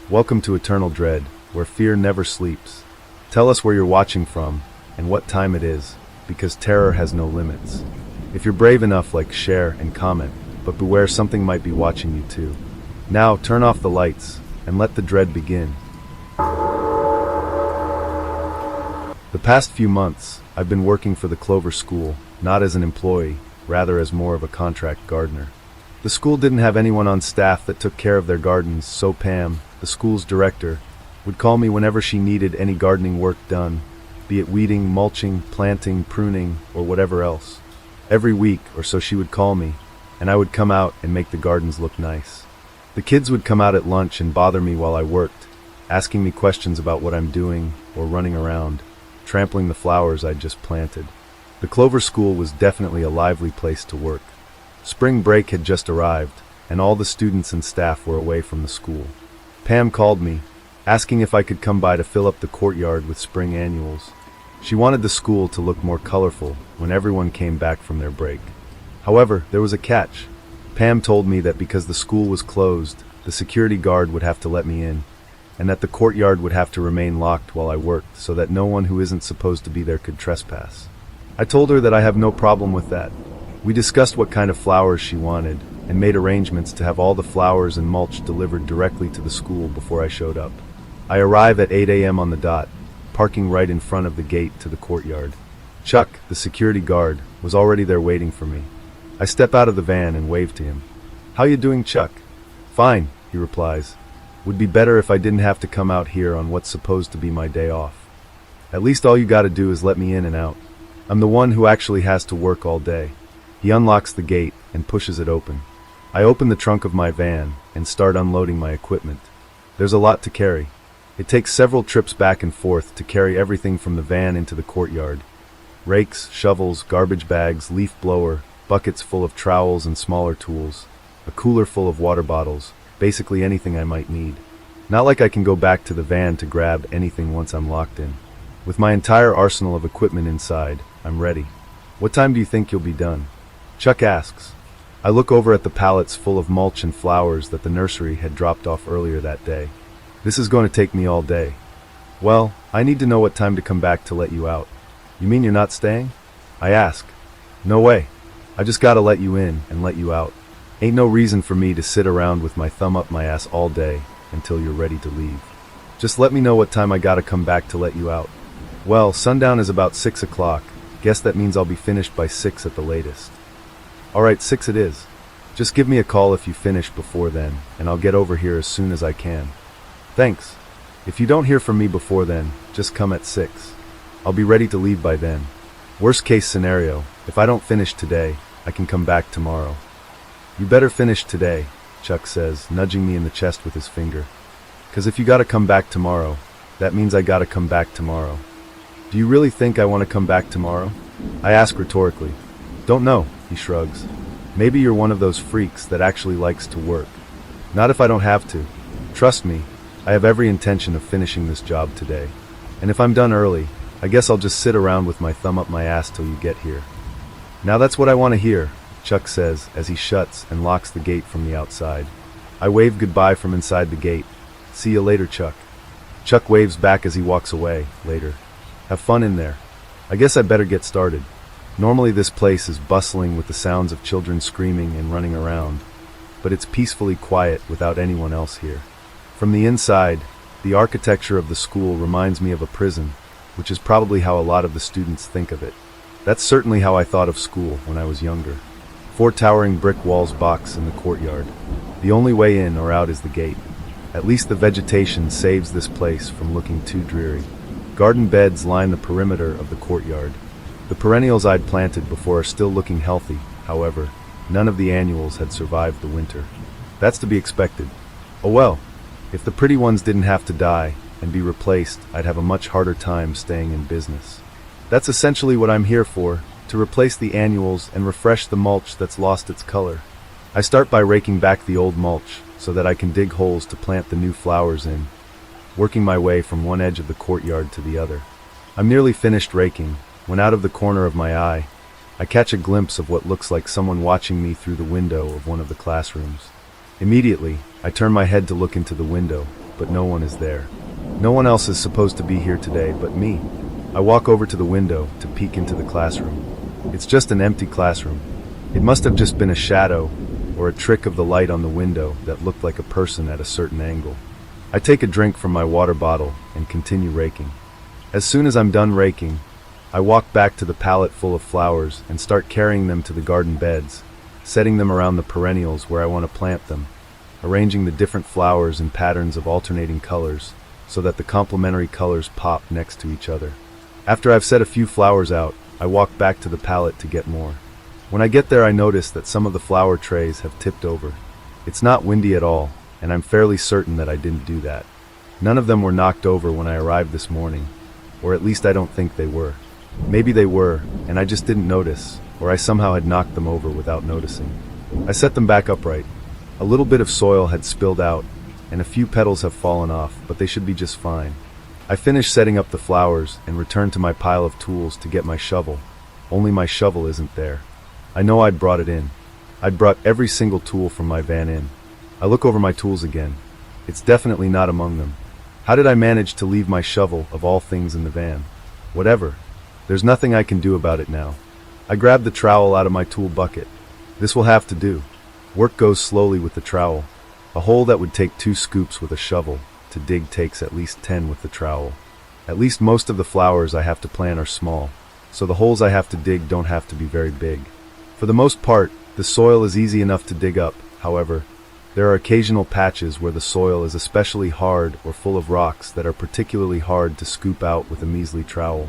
Welcome to Eternal Dread, where fear never sleeps. Tell us where you're watching from, and what time it is, because terror has no limits. If you're brave enough, share and comment, but beware, something might be watching you too. Now, turn off the lights, and let the dread begin. The past few months, I've been working for the Clover School, not as an employee, rather as more of a contract gardener. The school didn't have anyone on staff that took care of their gardens, so Pam, the school's director, would call me whenever she needed any gardening work done, be it weeding, mulching, planting, pruning, or whatever else. Every week or so she would call me, and I would come out and make the gardens look nice. The kids would come out at lunch and bother me while I worked, asking me questions about what I'm doing or running around, trampling the flowers I'd just planted. The Clover School was definitely a lively place to work. Spring break had just arrived, and all the students and staff were away from the school. Pam called me, asking if I could come by to fill up the courtyard with spring annuals. She wanted the school to look more colorful when everyone came back from their break. However, there was a catch. Pam told me that because the school was closed, the security guard would have to let me in, and that the courtyard would have to remain locked while I worked so that no one who isn't supposed to be there could trespass. I told her that I have no problem with that. We discussed what kind of flowers she wanted, and made arrangements to have all the flowers and mulch delivered directly to the school before I showed up. I arrive at 8 a.m. on the dot, parking right in front of the gate to the courtyard. Chuck, the security guard, was already there waiting for me. I step out of the van and wave to him. "How you doing, Chuck?" "Fine," he replies. "Would be better if I didn't have to come out here on what's supposed to be my day off. At least all you gotta do is let me in and out. I'm the one who actually has to work all day." He unlocks the gate and pushes it open. I open the trunk of my van and start unloading my equipment. There's a lot to carry. It takes several trips back and forth to carry everything from the van into the courtyard. Rakes, shovels, garbage bags, leaf blower, buckets full of trowels and smaller tools, a cooler full of water bottles, basically anything I might need. Not like I can go back to the van to grab anything once I'm locked in. With my entire arsenal of equipment inside, I'm ready. "What time do you think you'll be done?" Chuck asks. I look over at the pallets full of mulch and flowers that the nursery had dropped off earlier that day. "This is going to take me all day." "Well, I need to know what time to come back to let you out." "You mean you're not staying?" I ask. "No way. I just gotta let you in and let you out. Ain't no reason for me to sit around with my thumb up my ass all day until you're ready to leave. Just let me know what time I gotta come back to let you out." "Well, sundown is about 6 o'clock. Guess that means I'll be finished by 6 at the latest." "Alright, 6 it is. Just give me a call if you finish before then, and I'll get over here as soon as I can." "Thanks. If you don't hear from me before then, just come at 6. I'll be ready to leave by then. Worst case scenario, if I don't finish today, I can come back tomorrow." "You better finish today," Chuck says, nudging me in the chest with his finger. "'Cause if you gotta come back tomorrow, that means I gotta come back tomorrow." "Do you really think I want to come back tomorrow?" I ask rhetorically. "Don't know," he shrugs. "Maybe you're one of those freaks that actually likes to work." "Not if I don't have to. Trust me, I have every intention of finishing this job today. And if I'm done early, I guess I'll just sit around with my thumb up my ass till you get here." "Now that's what I want to hear," Chuck says as he shuts and locks the gate from the outside. I wave goodbye from inside the gate. "See you later, Chuck." Chuck waves back as he walks away. Later. "Have fun in there. I guess I better get started." Normally this place is bustling with the sounds of children screaming and running around, but it's peacefully quiet without anyone else here. From the inside, the architecture of the school reminds me of a prison, which is probably how a lot of the students think of it. That's certainly how I thought of school when I was younger. 4 towering brick walls box in the courtyard. The only way in or out is the gate. At least the vegetation saves this place from looking too dreary. Garden beds line the perimeter of the courtyard. The perennials I'd planted before are still looking healthy. However, none of the annuals had survived the winter. That's to be expected. Oh well, if the pretty ones didn't have to die and be replaced, I'd have a much harder time staying in business. That's essentially what I'm here for, to replace the annuals and refresh the mulch that's lost its color. I start by raking back the old mulch so that I can dig holes to plant the new flowers in, working my way from one edge of the courtyard to the other. I'm nearly finished raking when out of the corner of my eye, I catch a glimpse of what looks like someone watching me through the window of one of the classrooms. Immediately, I turn my head to look into the window, but no one is there. No one else is supposed to be here today but me. I walk over to the window to peek into the classroom. It's just an empty classroom. It must have just been a shadow or a trick of the light on the window that looked like a person at a certain angle. I take a drink from my water bottle and continue raking. As soon as I'm done raking, I walk back to the pallet full of flowers and start carrying them to the garden beds, setting them around the perennials where I want to plant them, arranging the different flowers in patterns of alternating colors so that the complementary colors pop next to each other. After I've set a few flowers out, I walk back to the pallet to get more. When I get there, I notice that some of the flower trays have tipped over. It's not windy at all, and I'm fairly certain that I didn't do that. None of them were knocked over when I arrived this morning, or at least I don't think they were. Maybe they were, and I just didn't notice, or I somehow had knocked them over without noticing. I set them back upright. A little bit of soil had spilled out, and a few petals have fallen off, but they should be just fine. I finish setting up the flowers and return to my pile of tools to get my shovel. Only my shovel isn't there. I know I'd brought it in. I'd brought every single tool from my van in. I look over my tools again. It's definitely not among them. How did I manage to leave my shovel, of all things, in the van? Whatever. There's nothing I can do about it now. I grab the trowel out of my tool bucket. This will have to do. Work goes slowly with the trowel. A hole that would take 2 scoops with a shovel to dig takes at least 10 with the trowel. At least most of the flowers I have to plant are small, so the holes I have to dig don't have to be very big. For the most part, the soil is easy enough to dig up. However, there are occasional patches where the soil is especially hard or full of rocks that are particularly hard to scoop out with a measly trowel.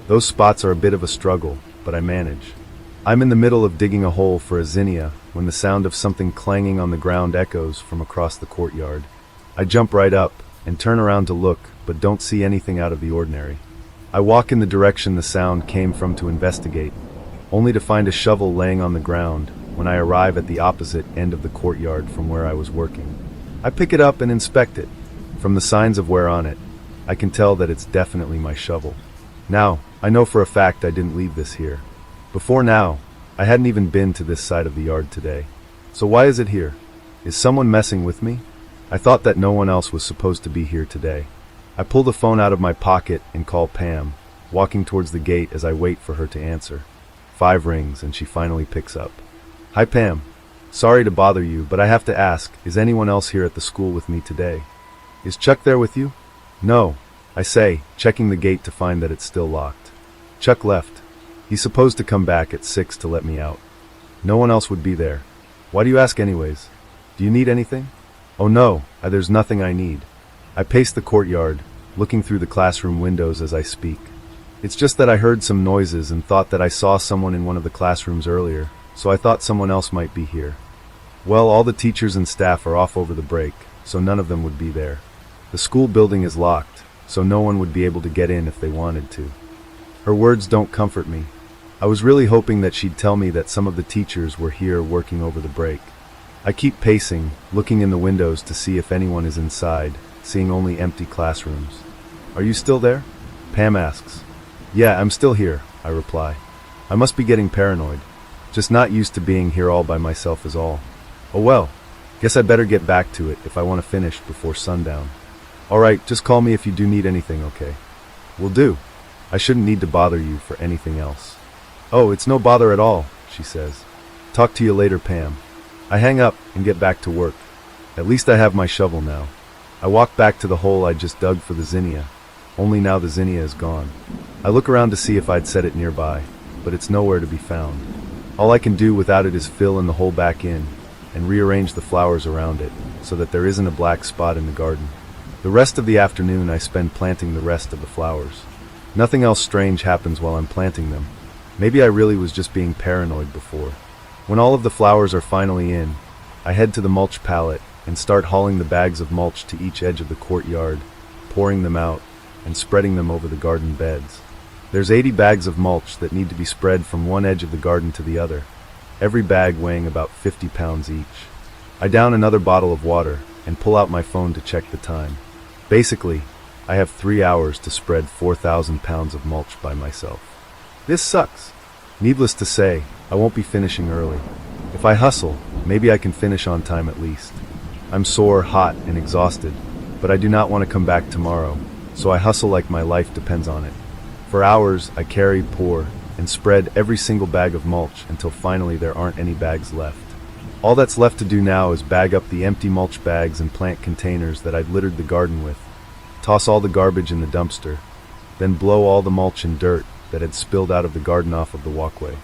Those spots are a bit of a struggle, but I manage. I'm in the middle of digging a hole for a zinnia when the sound of something clanging on the ground echoes from across the courtyard. I jump right up and turn around to look, but don't see anything out of the ordinary. I walk in the direction the sound came from to investigate, only to find a shovel laying on the ground when I arrive at the opposite end of the courtyard from where I was working. I pick it up and inspect it. From the signs of wear on it, I can tell that it's definitely my shovel. Now, I know for a fact I didn't leave this here. Before now, I hadn't even been to this side of the yard today. So why is it here? Is someone messing with me? I thought that no one else was supposed to be here today. I pull the phone out of my pocket and call Pam, walking towards the gate as I wait for her to answer. 5 rings and she finally picks up. Hi Pam. Sorry to bother you, but I have to ask, is anyone else here at the school with me today? Is Chuck there with you? No, I say, checking the gate to find that it's still locked. Chuck left. He's supposed to come back at 6 to let me out. No one else would be there. Why do you ask anyways? Do you need anything? Oh no, there's nothing I need. I pace the courtyard, looking through the classroom windows as I speak. It's just that I heard some noises and thought that I saw someone in one of the classrooms earlier, so I thought someone else might be here. Well, all the teachers and staff are off over the break, so none of them would be there. The school building is locked, so no one would be able to get in if they wanted to. Her words don't comfort me. I was really hoping that she'd tell me that some of the teachers were here working over the break. I keep pacing, looking in the windows to see if anyone is inside, seeing only empty classrooms. Are you still there? Pam asks. Yeah, I'm still here, I reply. I must be getting paranoid. Just not used to being here all by myself is all. Oh well, guess I better get back to it if I want to finish before sundown. Alright, just call me if you do need anything, okay? Will do. I shouldn't need to bother you for anything else. Oh, it's no bother at all, she says. Talk to you later, Pam. I hang up and get back to work. At least I have my shovel now. I walk back to the hole I just dug for the zinnia, only now the zinnia is gone. I look around to see if I'd set it nearby, but it's nowhere to be found. All I can do without it is fill in the hole back in and rearrange the flowers around it so that there isn't a black spot in the garden. The rest of the afternoon I spend planting the rest of the flowers. Nothing else strange happens while I'm planting them. Maybe I really was just being paranoid before. When all of the flowers are finally in, I head to the mulch pallet and start hauling the bags of mulch to each edge of the courtyard, pouring them out, and spreading them over the garden beds. There's 80 bags of mulch that need to be spread from one edge of the garden to the other, every bag weighing about 50 pounds each. I down another bottle of water and pull out my phone to check the time. Basically, I have 3 hours to spread 4,000 pounds of mulch by myself. This sucks. Needless to say, I won't be finishing early. If I hustle, maybe I can finish on time at least. I'm sore, hot, and exhausted, but I do not want to come back tomorrow, so I hustle like my life depends on it. For hours, I carry, pour, and spread every single bag of mulch until finally there aren't any bags left. All that's left to do now is bag up the empty mulch bags and plant containers that I'd littered the garden with, toss all the garbage in the dumpster, then blow all the mulch and dirt that had spilled out of the garden off of the walkway.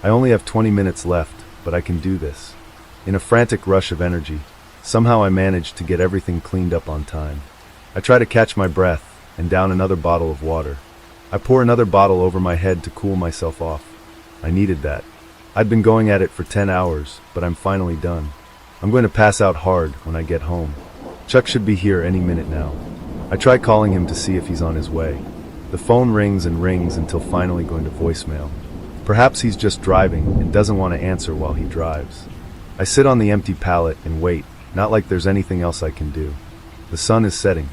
I only have 20 minutes left, but I can do this. In a frantic rush of energy, somehow I managed to get everything cleaned up on time. I try to catch my breath and down another bottle of water. I pour another bottle over my head to cool myself off. I needed that. I'd been going at it for 10 hours, but I'm finally done. I'm going to pass out hard when I get home. Chuck should be here any minute now. I try calling him to see if he's on his way. The phone rings and rings until finally going to voicemail. Perhaps he's just driving and doesn't want to answer while he drives. I sit on the empty pallet and wait, not like there's anything else I can do. The sun is setting.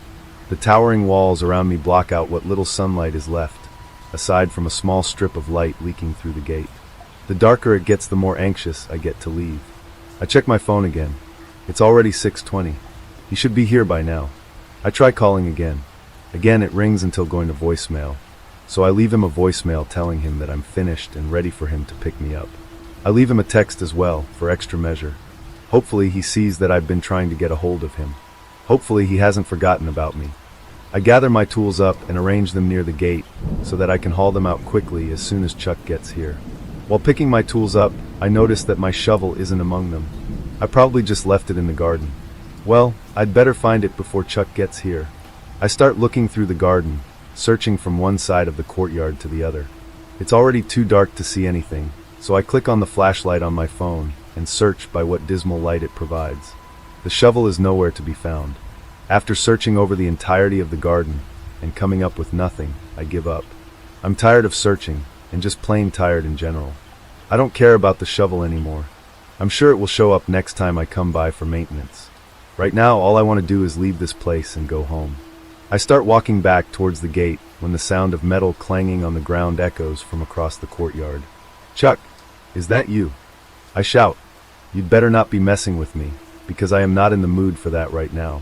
The towering walls around me block out what little sunlight is left, aside from a small strip of light leaking through the gate. The darker it gets, the more anxious I get to leave. I check my phone again. It's already 6:20. He should be here by now. I try calling again. Again it rings until going to voicemail, so I leave him a voicemail telling him that I'm finished and ready for him to pick me up. I leave him a text as well, for extra measure. Hopefully he sees that I've been trying to get a hold of him. Hopefully he hasn't forgotten about me. I gather my tools up and arrange them near the gate so that I can haul them out quickly as soon as Chuck gets here. While picking my tools up, I notice that my shovel isn't among them. I probably just left it in the garden. Well, I'd better find it before Chuck gets here. I start looking through the garden, searching from one side of the courtyard to the other. It's already too dark to see anything, so I click on the flashlight on my phone and search by what dismal light it provides. The shovel is nowhere to be found. After searching over the entirety of the garden and coming up with nothing, I give up. I'm tired of searching, and just plain tired in general. I don't care about the shovel anymore. I'm sure it will show up next time I come by for maintenance. Right now, all I want to do is leave this place and go home. I start walking back towards the gate when the sound of metal clanging on the ground echoes from across the courtyard. "Chuck, is that you?" I shout. "You'd better not be messing with me, because I am not in the mood for that right now."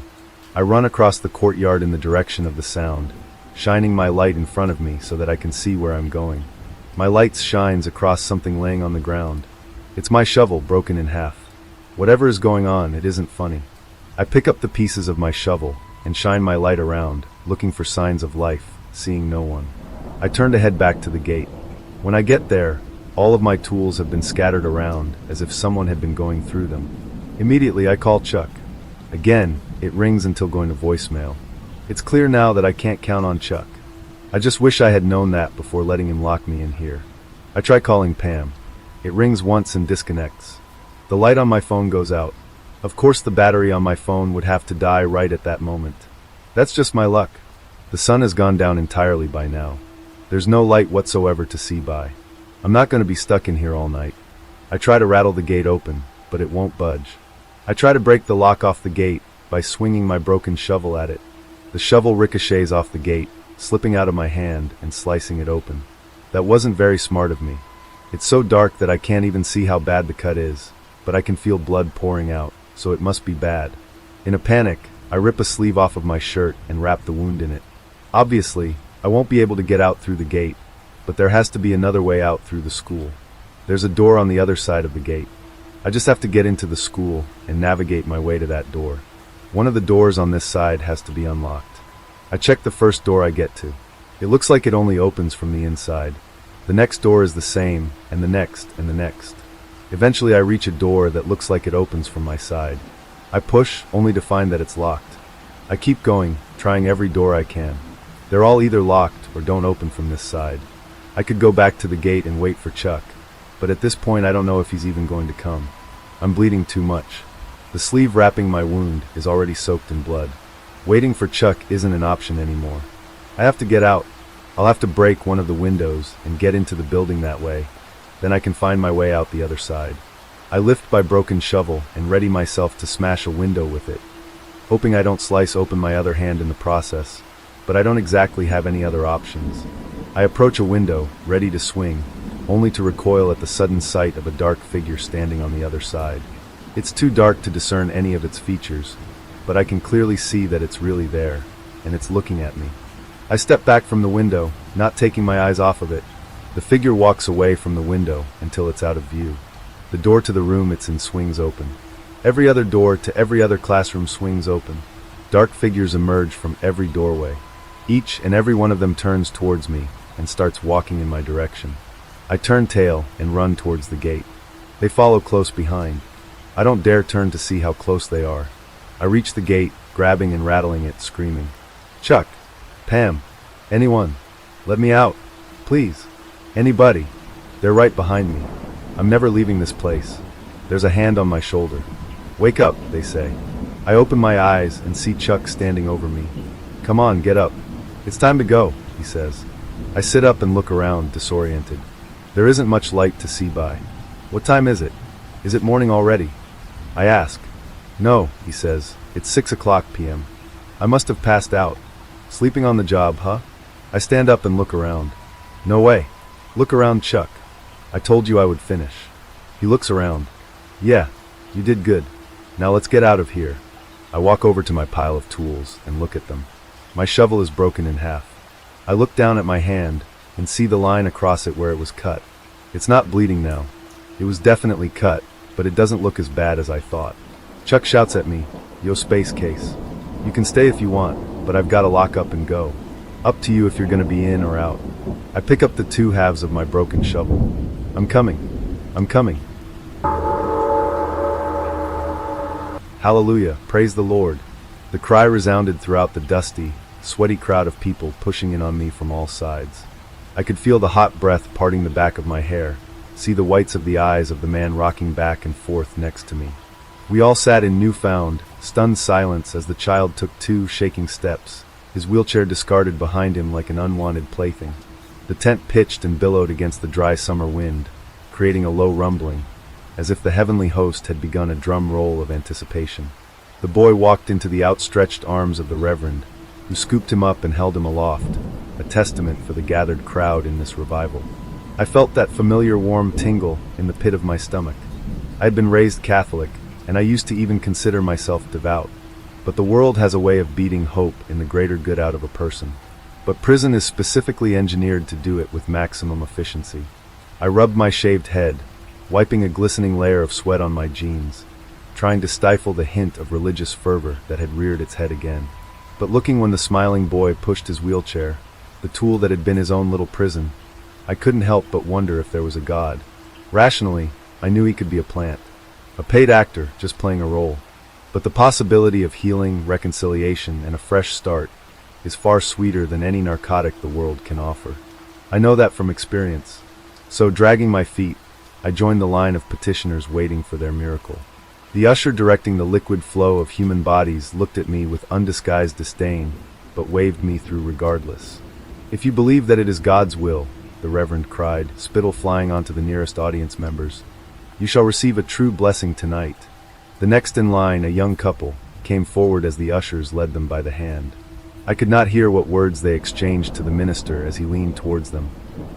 I run across the courtyard in the direction of the sound, shining my light in front of me so that I can see where I'm going. My light shines across something laying on the ground. It's my shovel broken in half. Whatever is going on, it isn't funny. I pick up the pieces of my shovel and shine my light around, looking for signs of life, seeing no one. I turn to head back to the gate. When I get there, all of my tools have been scattered around as if someone had been going through them. Immediately I call Chuck. Again, it rings until going to voicemail. It's clear now that I can't count on Chuck. I just wish I had known that before letting him lock me in here. I try calling Pam. It rings once and disconnects. The light on my phone goes out. Of course the battery on my phone would have to die right at that moment. That's just my luck. The sun has gone down entirely by now. There's no light whatsoever to see by. I'm not going to be stuck in here all night. I try to rattle the gate open, but it won't budge. I try to break the lock off the gate by swinging my broken shovel at it. The shovel ricochets off the gate, slipping out of my hand and slicing it open. That wasn't very smart of me. It's so dark that I can't even see how bad the cut is, but I can feel blood pouring out, so it must be bad. In a panic, I rip a sleeve off of my shirt and wrap the wound in it. Obviously, I won't be able to get out through the gate, but there has to be another way out through the school. There's a door on the other side of the gate. I just have to get into the school and navigate my way to that door. One of the doors on this side has to be unlocked. I check the first door I get to. It looks like it only opens from the inside. The next door is the same, and the next, and the next. Eventually I reach a door that looks like it opens from my side. I push, only to find that it's locked. I keep going, trying every door I can. They're all either locked or don't open from this side. I could go back to the gate and wait for Chuck, but at this point I don't know if he's even going to come. I'm bleeding too much. The sleeve wrapping my wound is already soaked in blood. Waiting for Chuck isn't an option anymore. I have to get out. I'll have to break one of the windows and get into the building that way. Then I can find my way out the other side. I lift my broken shovel and ready myself to smash a window with it, hoping I don't slice open my other hand in the process, but I don't exactly have any other options. I approach a window, ready to swing, only to recoil at the sudden sight of a dark figure standing on the other side. It's too dark to discern any of its features, but I can clearly see that it's really there, and it's looking at me. I step back from the window, not taking my eyes off of it. The figure walks away from the window until it's out of view. The door to the room it's in swings open. Every other door to every other classroom swings open. Dark figures emerge from every doorway. Each and every one of them turns towards me and starts walking in my direction. I turn tail and run towards the gate. They follow close behind. I don't dare turn to see how close they are. I reach the gate, grabbing and rattling it, screaming, "Chuck! Pam! Anyone! Let me out! Please! Anybody! They're right behind me. I'm never leaving this place." There's a hand on my shoulder. "Wake up," they say. I open my eyes and see Chuck standing over me. "Come on, get up. It's time to go," he says. I sit up and look around, disoriented. There isn't much light to see by. "What time is it? Is it morning already?" I ask. "No," he says. "It's 6 p.m. I must have passed out. Sleeping on the job, huh?" I stand up and look around. "No way. Look around, Chuck. I told you I would finish." He looks around. "Yeah, you did good. Now let's get out of here." I walk over to my pile of tools and look at them. My shovel is broken in half. I look down at my hand and see the line across it where it was cut. It's not bleeding now. It was definitely cut, but it doesn't look as bad as I thought. Chuck shouts at me, "Yo, space case. You can stay if you want, but I've got to lock up and go. Up to you if you're going to be in or out." I pick up the two halves of my broken shovel. "I'm coming. I'm coming." Hallelujah, praise the Lord. The cry resounded throughout the dusty, sweaty crowd of people pushing in on me from all sides. I could feel the hot breath parting the back of my hair, see the whites of the eyes of the man rocking back and forth next to me. We all sat in newfound, stunned silence as the child took 2 shaking steps, his wheelchair discarded behind him like an unwanted plaything. The tent pitched and billowed against the dry summer wind, creating a low rumbling, as if the heavenly host had begun a drum roll of anticipation. The boy walked into the outstretched arms of the Reverend, who scooped him up and held him aloft, a testament for the gathered crowd in this revival. I felt that familiar warm tingle in the pit of my stomach. I had been raised Catholic, and I used to even consider myself devout. But the world has a way of beating hope in the greater good out of a person. But prison is specifically engineered to do it with maximum efficiency. I rubbed my shaved head, wiping a glistening layer of sweat on my jeans, trying to stifle the hint of religious fervor that had reared its head again. But looking when the smiling boy pushed his wheelchair, the tool that had been his own little prison, I couldn't help but wonder if there was a God. Rationally, I knew he could be a plant, a paid actor just playing a role. But the possibility of healing, reconciliation, and a fresh start is far sweeter than any narcotic the world can offer. I know that from experience. So, dragging my feet, I joined the line of petitioners waiting for their miracle. The usher directing the liquid flow of human bodies looked at me with undisguised disdain, but waved me through regardless. "If you believe that it is God's will," the Reverend cried, spittle flying onto the nearest audience members, "you shall receive a true blessing tonight." The next in line, a young couple, came forward as the ushers led them by the hand. I could not hear what words they exchanged to the minister as he leaned towards them,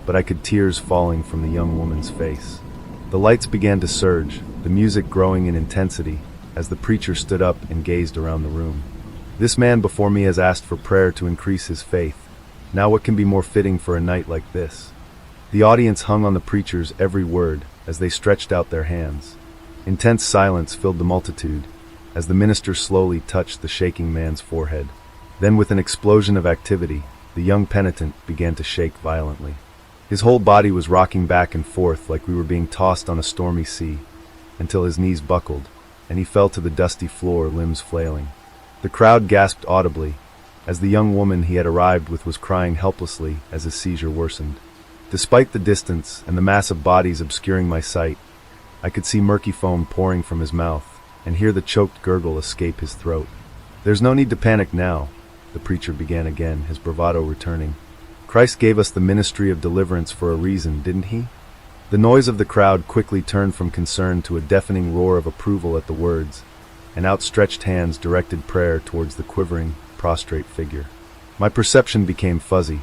but I could tears falling from the young woman's face. The lights began to surge, the music growing in intensity, as the preacher stood up and gazed around the room. This man before me has asked for prayer to increase his faith. Now what can be more fitting for a night like this? The audience hung on the preacher's every word as they stretched out their hands. Intense silence filled the multitude as the minister slowly touched the shaking man's forehead. Then with an explosion of activity, the young penitent began to shake violently. His whole body was rocking back and forth like we were being tossed on a stormy sea, until his knees buckled, and he fell to the dusty floor, limbs flailing. The crowd gasped audibly, as the young woman he had arrived with was crying helplessly as his seizure worsened. Despite the distance and the mass of bodies obscuring my sight, I could see murky foam pouring from his mouth, and hear the choked gurgle escape his throat. "There's no need to panic now," the preacher began again, his bravado returning. "Christ gave us the ministry of deliverance for a reason, didn't he?" The noise of the crowd quickly turned from concern to a deafening roar of approval at the words, and outstretched hands directed prayer towards the quivering, prostrate figure. My perception became fuzzy,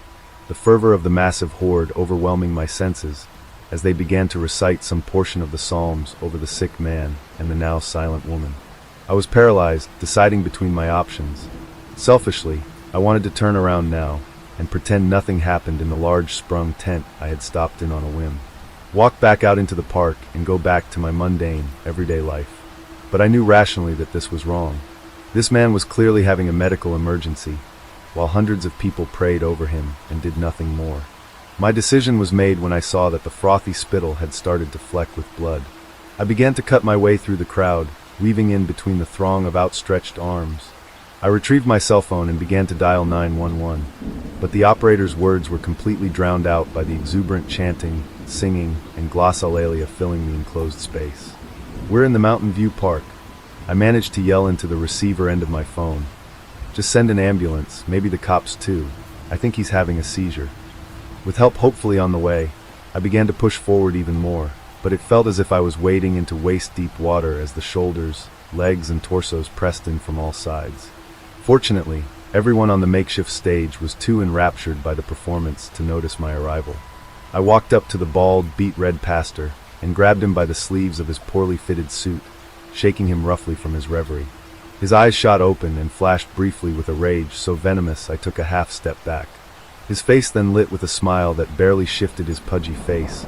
the fervor of the massive horde overwhelming my senses, as they began to recite some portion of the Psalms over the sick man and the now silent woman. I was paralyzed, deciding between my options. Selfishly, I wanted to turn around now and pretend nothing happened in the large sprung tent I had stopped in on a whim. Walk back out into the park and go back to my mundane, everyday life. But I knew rationally that this was wrong. This man was clearly having a medical emergency, while hundreds of people prayed over him and did nothing more. My decision was made when I saw that the frothy spittle had started to fleck with blood. I began to cut my way through the crowd, weaving in between the throng of outstretched arms. I retrieved my cell phone and began to dial 911, but the operator's words were completely drowned out by the exuberant chanting, singing, and glossolalia filling the enclosed space. "We're in the Mountain View Park." I managed to yell into the receiver end of my phone. "Just send an ambulance, maybe the cops too. I think he's having a seizure." With help hopefully on the way, I began to push forward even more, but it felt as if I was wading into waist-deep water as the shoulders, legs, and torsos pressed in from all sides. Fortunately, everyone on the makeshift stage was too enraptured by the performance to notice my arrival. I walked up to the bald, beet-red pastor and grabbed him by the sleeves of his poorly fitted suit, shaking him roughly from his reverie. His eyes shot open and flashed briefly with a rage so venomous I took a half-step back. His face then lit with a smile that barely shifted his pudgy face,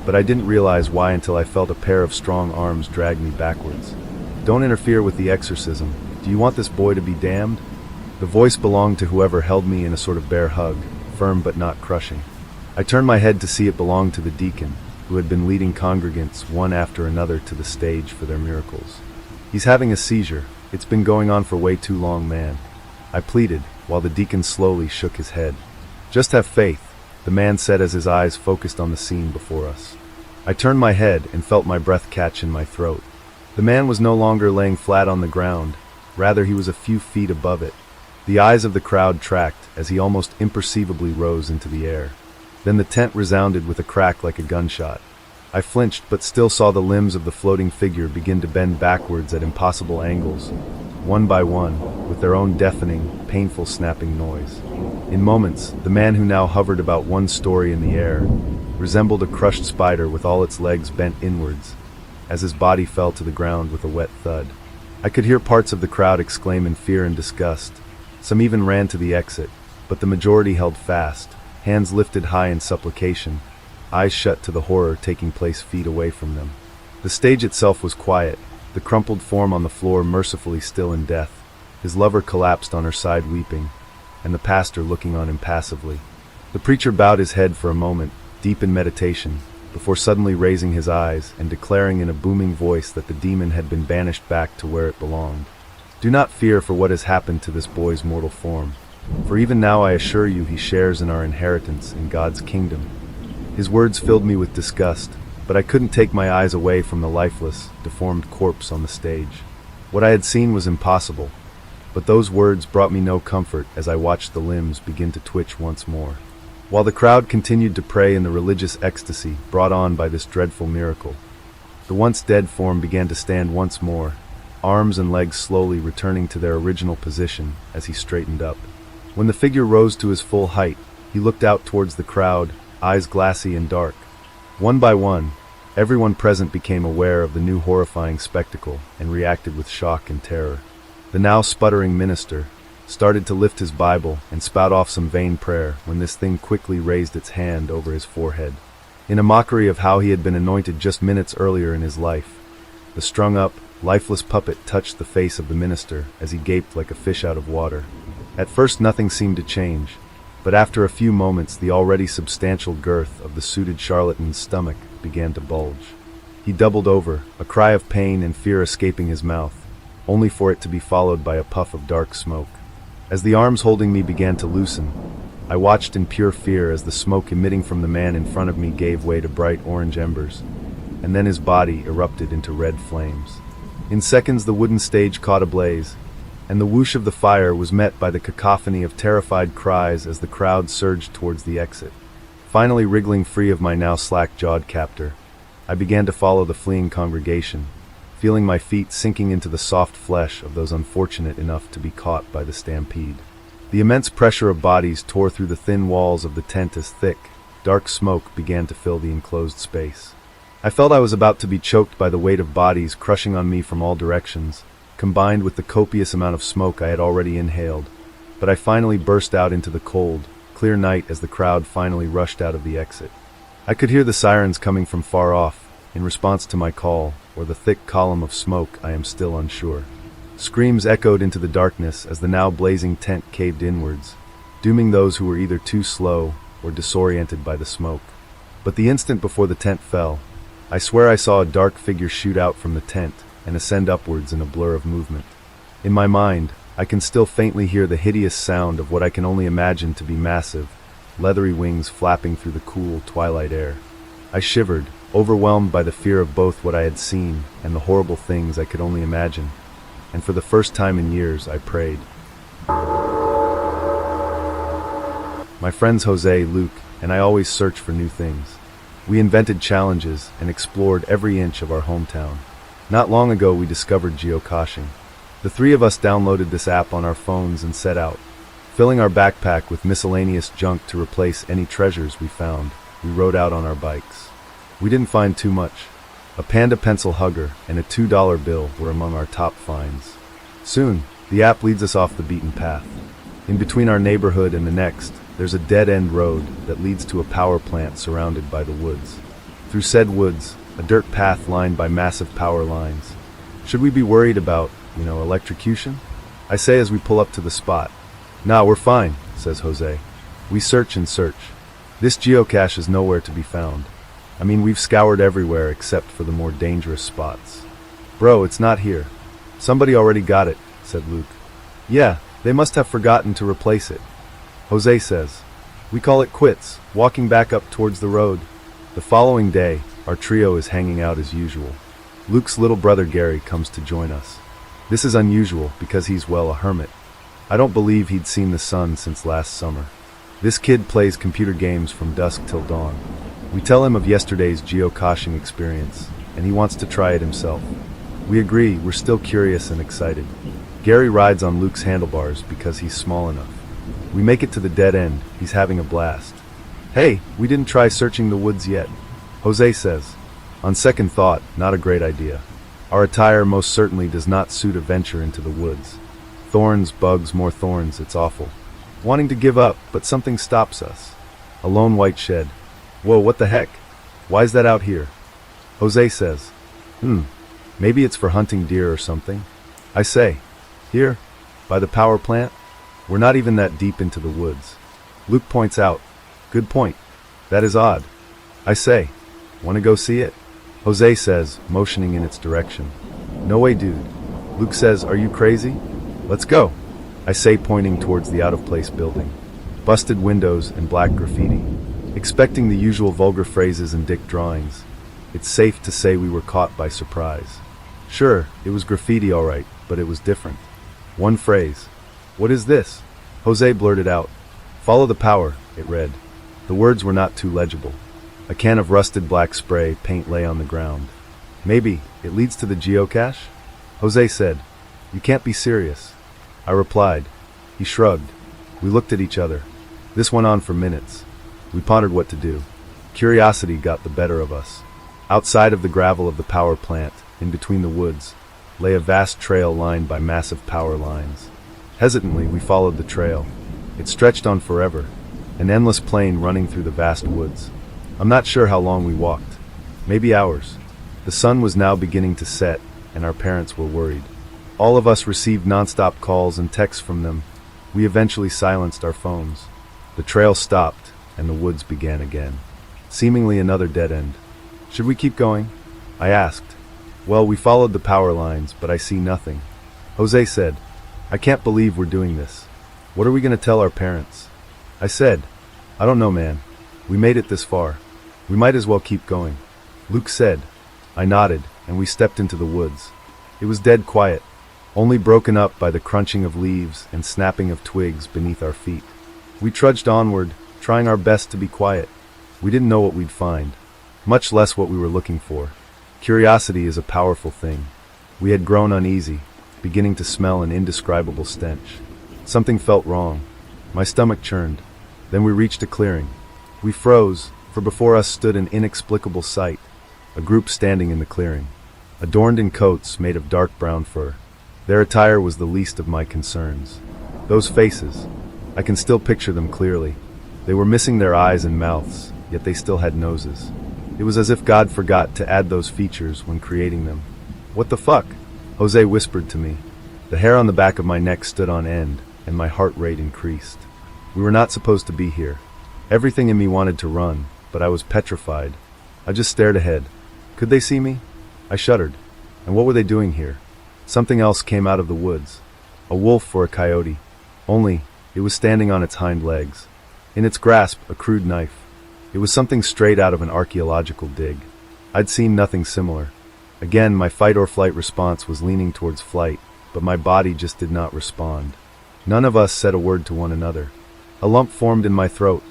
but I didn't realize why until I felt a pair of strong arms drag me backwards. "Don't interfere with the exorcism. Do you want this boy to be damned?" The voice belonged to whoever held me in a sort of bear hug, firm but not crushing. I turned my head to see it belonged to the deacon, who had been leading congregants one after another to the stage for their miracles. "He's having a seizure. It's been going on for way too long, man," I pleaded, while the deacon slowly shook his head. "Just have faith," the man said as his eyes focused on the scene before us. I turned my head and felt my breath catch in my throat. The man was no longer laying flat on the ground, rather he was a few feet above it. The eyes of the crowd tracked as he almost imperceivably rose into the air. Then the tent resounded with a crack like a gunshot. I flinched but still saw the limbs of the floating figure begin to bend backwards at impossible angles, one by one, with their own deafening, painful snapping noise. In moments, the man who now hovered about one story in the air resembled a crushed spider with all its legs bent inwards, as his body fell to the ground with a wet thud. I could hear parts of the crowd exclaim in fear and disgust. Some even ran to the exit, but the majority held fast, hands lifted high in supplication, eyes shut to the horror taking place feet away from them. The stage itself was quiet, the crumpled form on the floor mercifully still in death, his lover collapsed on her side weeping, and the pastor looking on impassively. The preacher bowed his head for a moment, deep in meditation, before suddenly raising his eyes and declaring in a booming voice that the demon had been banished back to where it belonged. "Do not fear for what has happened to this boy's mortal form, for even now I assure you he shares in our inheritance in God's kingdom." His words filled me with disgust, but I couldn't take my eyes away from the lifeless, deformed corpse on the stage. What I had seen was impossible, but those words brought me no comfort as I watched the limbs begin to twitch once more. While the crowd continued to pray in the religious ecstasy brought on by this dreadful miracle, the once dead form began to stand once more, arms and legs slowly returning to their original position as he straightened up. When the figure rose to his full height, he looked out towards the crowd, eyes glassy and dark. One by one, everyone present became aware of the new horrifying spectacle and reacted with shock and terror. The now sputtering minister started to lift his Bible and spout off some vain prayer when this thing quickly raised its hand over his forehead. In a mockery of how he had been anointed just minutes earlier in his life, the strung-up, lifeless puppet touched the face of the minister as he gaped like a fish out of water. At first nothing seemed to change, but after a few moments the already substantial girth of the suited charlatan's stomach began to bulge. He doubled over, a cry of pain and fear escaping his mouth, only for it to be followed by a puff of dark smoke. As the arms holding me began to loosen, I watched in pure fear as the smoke emitting from the man in front of me gave way to bright orange embers, and then his body erupted into red flames. In seconds the wooden stage caught ablaze, and the whoosh of the fire was met by the cacophony of terrified cries as the crowd surged towards the exit. Finally wriggling free of my now slack-jawed captor, I began to follow the fleeing congregation, feeling my feet sinking into the soft flesh of those unfortunate enough to be caught by the stampede. The immense pressure of bodies tore through the thin walls of the tent as thick, dark smoke began to fill the enclosed space. I felt I was about to be choked by the weight of bodies crushing on me from all directions, combined with the copious amount of smoke I had already inhaled, but I finally burst out into the cold, clear night as the crowd finally rushed out of the exit. I could hear the sirens coming from far off, in response to my call, or the thick column of smoke, I am still unsure. Screams echoed into the darkness as the now blazing tent caved inwards, dooming those who were either too slow or disoriented by the smoke. But the instant before the tent fell, I swear I saw a dark figure shoot out from the tent and ascend upwards in a blur of movement. In my mind, I can still faintly hear the hideous sound of what I can only imagine to be massive, leathery wings flapping through the cool, twilight air. I shivered, overwhelmed by the fear of both what I had seen and the horrible things I could only imagine. And for the first time in years, I prayed. My friends Jose, Luke, and I always search for new things. We invented challenges and explored every inch of our hometown. Not long ago, we discovered geocaching. The three of us downloaded this app on our phones and set out. Filling our backpack with miscellaneous junk to replace any treasures we found, we rode out on our bikes. We didn't find too much. A panda pencil hugger and a $2 bill were among our top finds. Soon, the app leads us off the beaten path. In between our neighborhood and the next, there's a dead-end road that leads to a power plant surrounded by the woods. Through said woods, a dirt path lined by massive power lines. Should we be worried about, electrocution? I say as we pull up to the spot. Nah, we're fine, says Jose. We search and search. This geocache is nowhere to be found. I mean, we've scoured everywhere except for the more dangerous spots. Bro, it's not here. Somebody already got it, said Luke. Yeah, they must have forgotten to replace it. Jose says. We call it quits, walking back up towards the road. The following day, our trio is hanging out as usual. Luke's little brother Gary comes to join us. This is unusual because he's, a hermit. I don't believe he'd seen the sun since last summer. This kid plays computer games from dusk till dawn. We tell him of yesterday's geocaching experience, and he wants to try it himself. We agree, we're still curious and excited. Gary rides on Luke's handlebars because he's small enough. We make it to the dead end. He's having a blast. Hey, we didn't try searching the woods yet. Jose says. On second thought, not a great idea. Our attire most certainly does not suit a venture into the woods. Thorns, bugs, more thorns, it's awful. Wanting to give up, but something stops us. A lone white shed. Whoa, what the heck? Why's that out here? Jose says. Maybe it's for hunting deer or something. I say. Here, by the power plant? We're not even that deep into the woods. Luke points out. Good point. That is odd. I say. Want to go see it? Jose says, motioning in its direction. No way, dude. Luke says, are you crazy? Let's go. I say, pointing towards the out-of-place building. Busted windows and black graffiti. Expecting the usual vulgar phrases and dick drawings, it's safe to say we were caught by surprise. Sure, it was graffiti all right, but it was different. One phrase. What is this? Jose blurted out. Follow the power, it read. The words were not too legible. A can of rusted black spray paint lay on the ground. Maybe it leads to the geocache? Jose said. You can't be serious. I replied. He shrugged. We looked at each other. This went on for minutes. We pondered what to do. Curiosity got the better of us. Outside of the gravel of the power plant, in between the woods, lay a vast trail lined by massive power lines. Hesitantly, we followed the trail. It stretched on forever, an endless plain running through the vast woods. I'm not sure how long we walked. Maybe hours. The sun was now beginning to set, and our parents were worried. All of us received nonstop calls and texts from them. We eventually silenced our phones. The trail stopped, and the woods began again. Seemingly another dead end. Should we keep going? I asked. Well, we followed the power lines, but I see nothing. Jose said, I can't believe we're doing this. What are we going to tell our parents? I said, I don't know, man. We made it this far. We might as well keep going. Luke said. I nodded, and we stepped into the woods. It was dead quiet, only broken up by the crunching of leaves and snapping of twigs beneath our feet. We trudged onward, trying our best to be quiet. We didn't know what we'd find, much less what we were looking for. Curiosity is a powerful thing. We had grown uneasy, beginning to smell an indescribable stench. Something felt wrong. My stomach churned. Then we reached a clearing. We froze, for before us stood an inexplicable sight. A group standing in the clearing, adorned in coats made of dark brown fur. Their attire was the least of my concerns. Those faces, I can still picture them clearly. They were missing their eyes and mouths, yet they still had noses. It was as if God forgot to add those features when creating them. "What the fuck?" Jose whispered to me. The hair on the back of my neck stood on end, and my heart rate increased. We were not supposed to be here. Everything in me wanted to run, but I was petrified. I just stared ahead. Could they see me? I shuddered. And what were they doing here? Something else came out of the woods. A wolf or a coyote. Only, it was standing on its hind legs. In its grasp, a crude knife. It was something straight out of an archaeological dig. I'd seen nothing similar. Again, my fight or flight response was leaning towards flight, but my body just did not respond. None of us said a word to one another. A lump formed in my throat.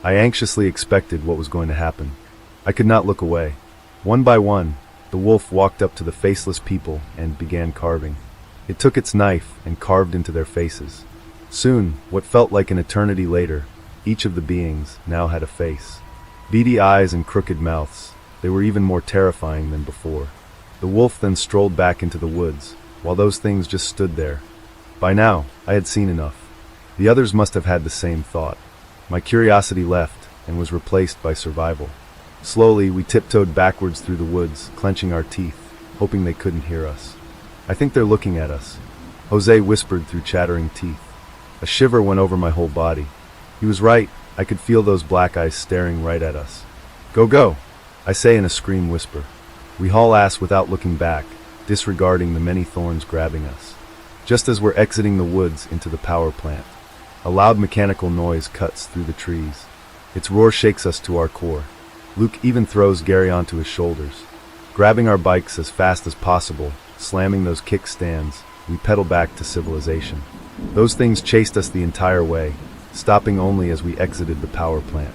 I anxiously expected what was going to happen. I could not look away. One by one, the wolf walked up to the faceless people and began carving. It took its knife and carved into their faces. Soon, what felt like an eternity later, each of the beings now had a face. Beady eyes and crooked mouths. They were even more terrifying than before. The wolf then strolled back into the woods, while those things just stood there. By now, I had seen enough. The others must have had the same thought. My curiosity left and was replaced by survival. Slowly, we tiptoed backwards through the woods, clenching our teeth, hoping they couldn't hear us. "I think they're looking at us," Jose whispered through chattering teeth. A shiver went over my whole body. He was right. I could feel those black eyes staring right at us. "Go, go," I say in a scream whisper. We haul ass without looking back, disregarding the many thorns grabbing us. Just as we're exiting the woods into the power plant, a loud mechanical noise cuts through the trees. Its roar shakes us to our core. Luke even throws Gary onto his shoulders. Grabbing our bikes as fast as possible, slamming those kickstands, we pedal back to civilization. Those things chased us the entire way, stopping only as we exited the power plant.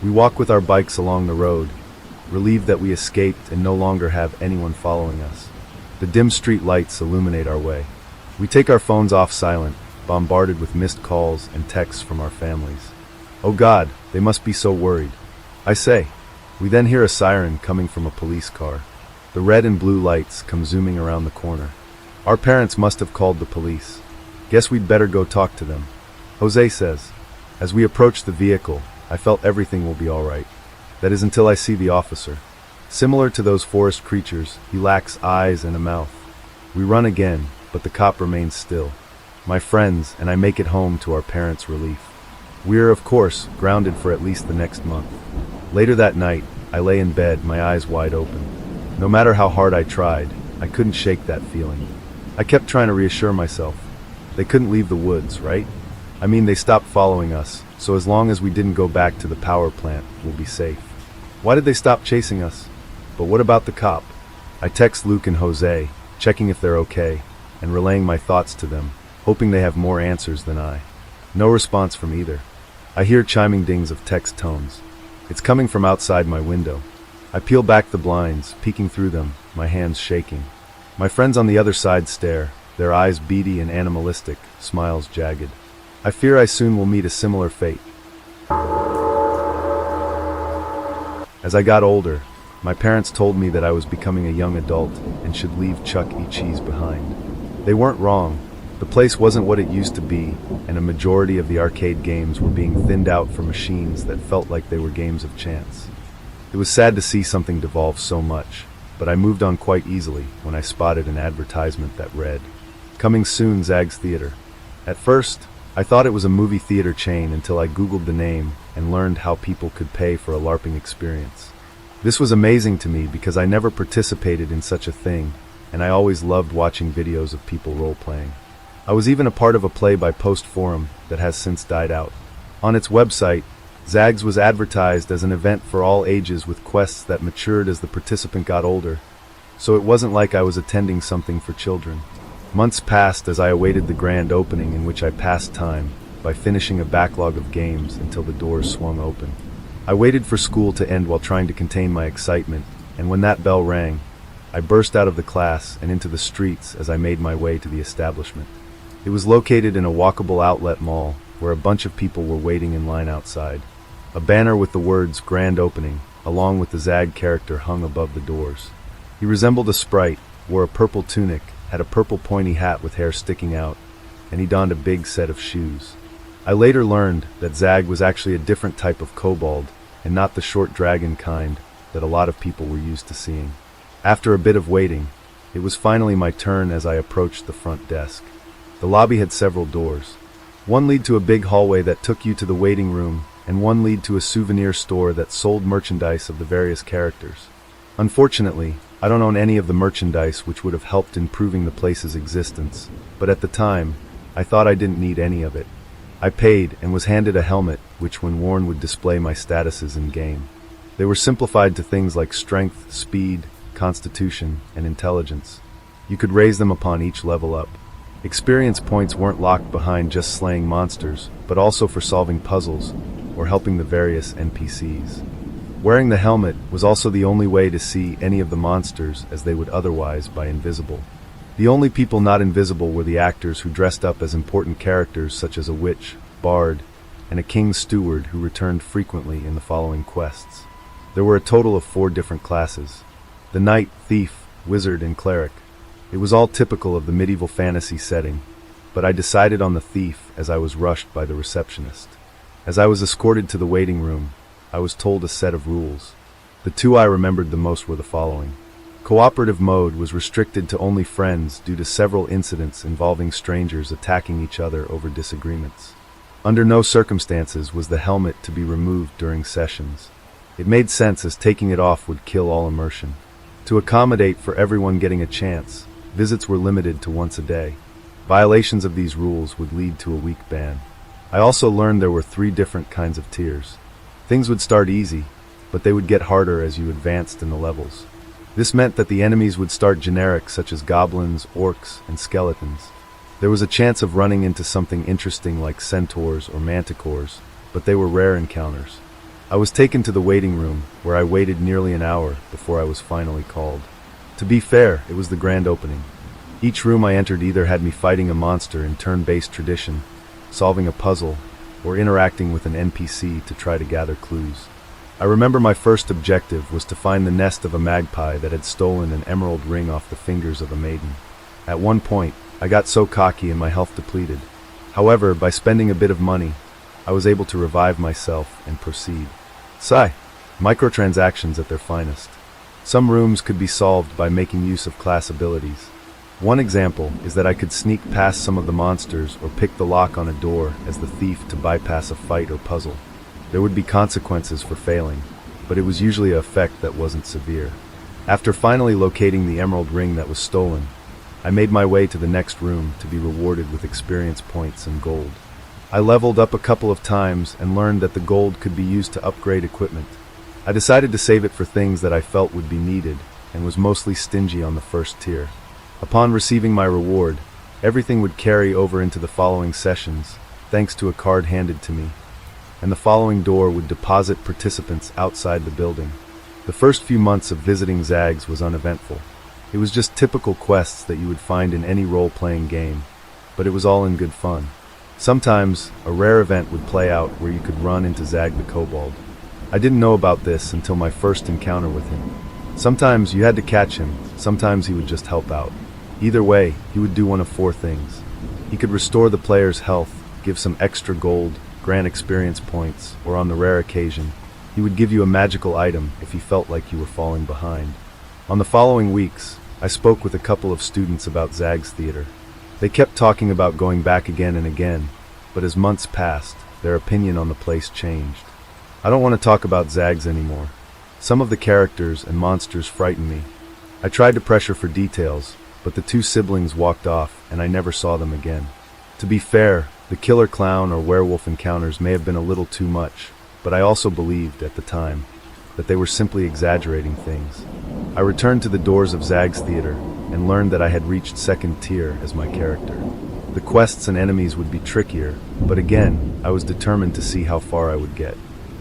We walk with our bikes along the road, relieved that we escaped and no longer have anyone following us. The dim street lights illuminate our way. We take our phones off silent, bombarded with missed calls and texts from our families. Oh God, they must be so worried. I say. We then hear a siren coming from a police car. The red and blue lights come zooming around the corner. Our parents must have called the police. Guess we'd better go talk to them. Jose says. As we approach the vehicle, I felt everything will be all right. That is until I see the officer. Similar to those forest creatures, he lacks eyes and a mouth. We run again, but the cop remains still. My friends and I make it home to our parents' relief. We're, of course, grounded for at least the next month. Later that night, I lay in bed, my eyes wide open. No matter how hard I tried, I couldn't shake that feeling. I kept trying to reassure myself. They couldn't leave the woods, right? I mean, they stopped following us, so as long as we didn't go back to the power plant, we'll be safe. Why did they stop chasing us? But what about the cop? I text Luke and Jose, checking if they're okay, and relaying my thoughts to them, hoping they have more answers than I. No response from either. I hear chiming dings of text tones. It's coming from outside my window. I peel back the blinds, peeking through them, my hands shaking. My friends on the other side stare, their eyes beady and animalistic, smiles jagged. I fear I soon will meet a similar fate. As I got older, my parents told me that I was becoming a young adult and should leave Chuck E. Cheese behind. They weren't wrong. The place wasn't what it used to be, and a majority of the arcade games were being thinned out for machines that felt like they were games of chance. It was sad to see something devolve so much, but I moved on quite easily when I spotted an advertisement that read, "Coming soon, Zags Theater." At first, I thought it was a movie theater chain until I Googled the name and learned how people could pay for a LARPing experience. This was amazing to me because I never participated in such a thing, and I always loved watching videos of people role-playing. I was even a part of a play by Post Forum that has since died out. On its website, Zags was advertised as an event for all ages with quests that matured as the participant got older, so it wasn't like I was attending something for children. Months passed as I awaited the grand opening in which I passed time by finishing a backlog of games until the doors swung open. I waited for school to end while trying to contain my excitement, and when that bell rang, I burst out of the class and into the streets as I made my way to the establishment. It was located in a walkable outlet mall where a bunch of people were waiting in line outside. A banner with the words "Grand Opening" along with the Zag character hung above the doors. He resembled a sprite, wore a purple tunic, had a purple pointy hat with hair sticking out, and he donned a big set of shoes. I later learned that Zag was actually a different type of kobold, and not the short dragon kind that a lot of people were used to seeing. After a bit of waiting, it was finally my turn as I approached the front desk. The lobby had several doors. One lead to a big hallway that took you to the waiting room, and one lead to a souvenir store that sold merchandise of the various characters. Unfortunately, I don't own any of the merchandise which would have helped in proving the place's existence, but at the time, I thought I didn't need any of it. I paid and was handed a helmet which when worn would display my statuses in game. They were simplified to things like strength, speed, constitution, and intelligence. You could raise them upon each level up. Experience points weren't locked behind just slaying monsters, but also for solving puzzles or helping the various NPCs. Wearing the helmet was also the only way to see any of the monsters as they would otherwise be invisible. The only people not invisible were the actors who dressed up as important characters such as a witch, bard, and a king's steward who returned frequently in the following quests. There were a total of 4 different classes: the knight, thief, wizard, and cleric. It was all typical of the medieval fantasy setting, but I decided on the thief as I was rushed by the receptionist. As I was escorted to the waiting room, I was told a set of rules. The 2 I remembered the most were the following. Cooperative mode was restricted to only friends due to several incidents involving strangers attacking each other over disagreements. Under no circumstances was the helmet to be removed during sessions. It made sense as taking it off would kill all immersion. To accommodate for everyone getting a chance, visits were limited to once a day. Violations of these rules would lead to a week ban. I also learned there were 3 different kinds of tiers. Things would start easy, but they would get harder as you advanced in the levels. This meant that the enemies would start generic such as goblins, orcs, and skeletons. There was a chance of running into something interesting like centaurs or manticores, but they were rare encounters. I was taken to the waiting room, where I waited nearly an hour before I was finally called. To be fair, it was the grand opening. Each room I entered either had me fighting a monster in turn-based tradition, solving a puzzle, or interacting with an NPC to try to gather clues. I remember my first objective was to find the nest of a magpie that had stolen an emerald ring off the fingers of a maiden. At one point, I got so cocky and my health depleted. However, by spending a bit of money, I was able to revive myself and proceed. Sigh. Microtransactions at their finest. Some rooms could be solved by making use of class abilities. One example is that I could sneak past some of the monsters or pick the lock on a door as the thief to bypass a fight or puzzle. There would be consequences for failing, but it was usually an effect that wasn't severe. After finally locating the emerald ring that was stolen, I made my way to the next room to be rewarded with experience points and gold. I leveled up a couple of times and learned that the gold could be used to upgrade equipment. I decided to save it for things that I felt would be needed and was mostly stingy on the first tier. Upon receiving my reward, everything would carry over into the following sessions, thanks to a card handed to me, and the following door would deposit participants outside the building. The first few months of visiting Zags was uneventful. It was just typical quests that you would find in any role-playing game, but it was all in good fun. Sometimes, a rare event would play out where you could run into Zag the Kobold. I didn't know about this until my first encounter with him. Sometimes you had to catch him, sometimes he would just help out. Either way, he would do one of 4 things. He could restore the player's health, give some extra gold, grant experience points, or on the rare occasion, he would give you a magical item if he felt like you were falling behind. On the following weeks, I spoke with a couple of students about Zag's theater. They kept talking about going back again and again, but as months passed, their opinion on the place changed. I don't want to talk about Zags anymore. Some of the characters and monsters frightened me. I tried to pressure for details, but the 2 siblings walked off and I never saw them again. To be fair, the killer clown or werewolf encounters may have been a little too much, but I also believed at the time that they were simply exaggerating things. I returned to the doors of Zag's theater and learned that I had reached 2nd tier as my character. The quests and enemies would be trickier, but again, I was determined to see how far I would get.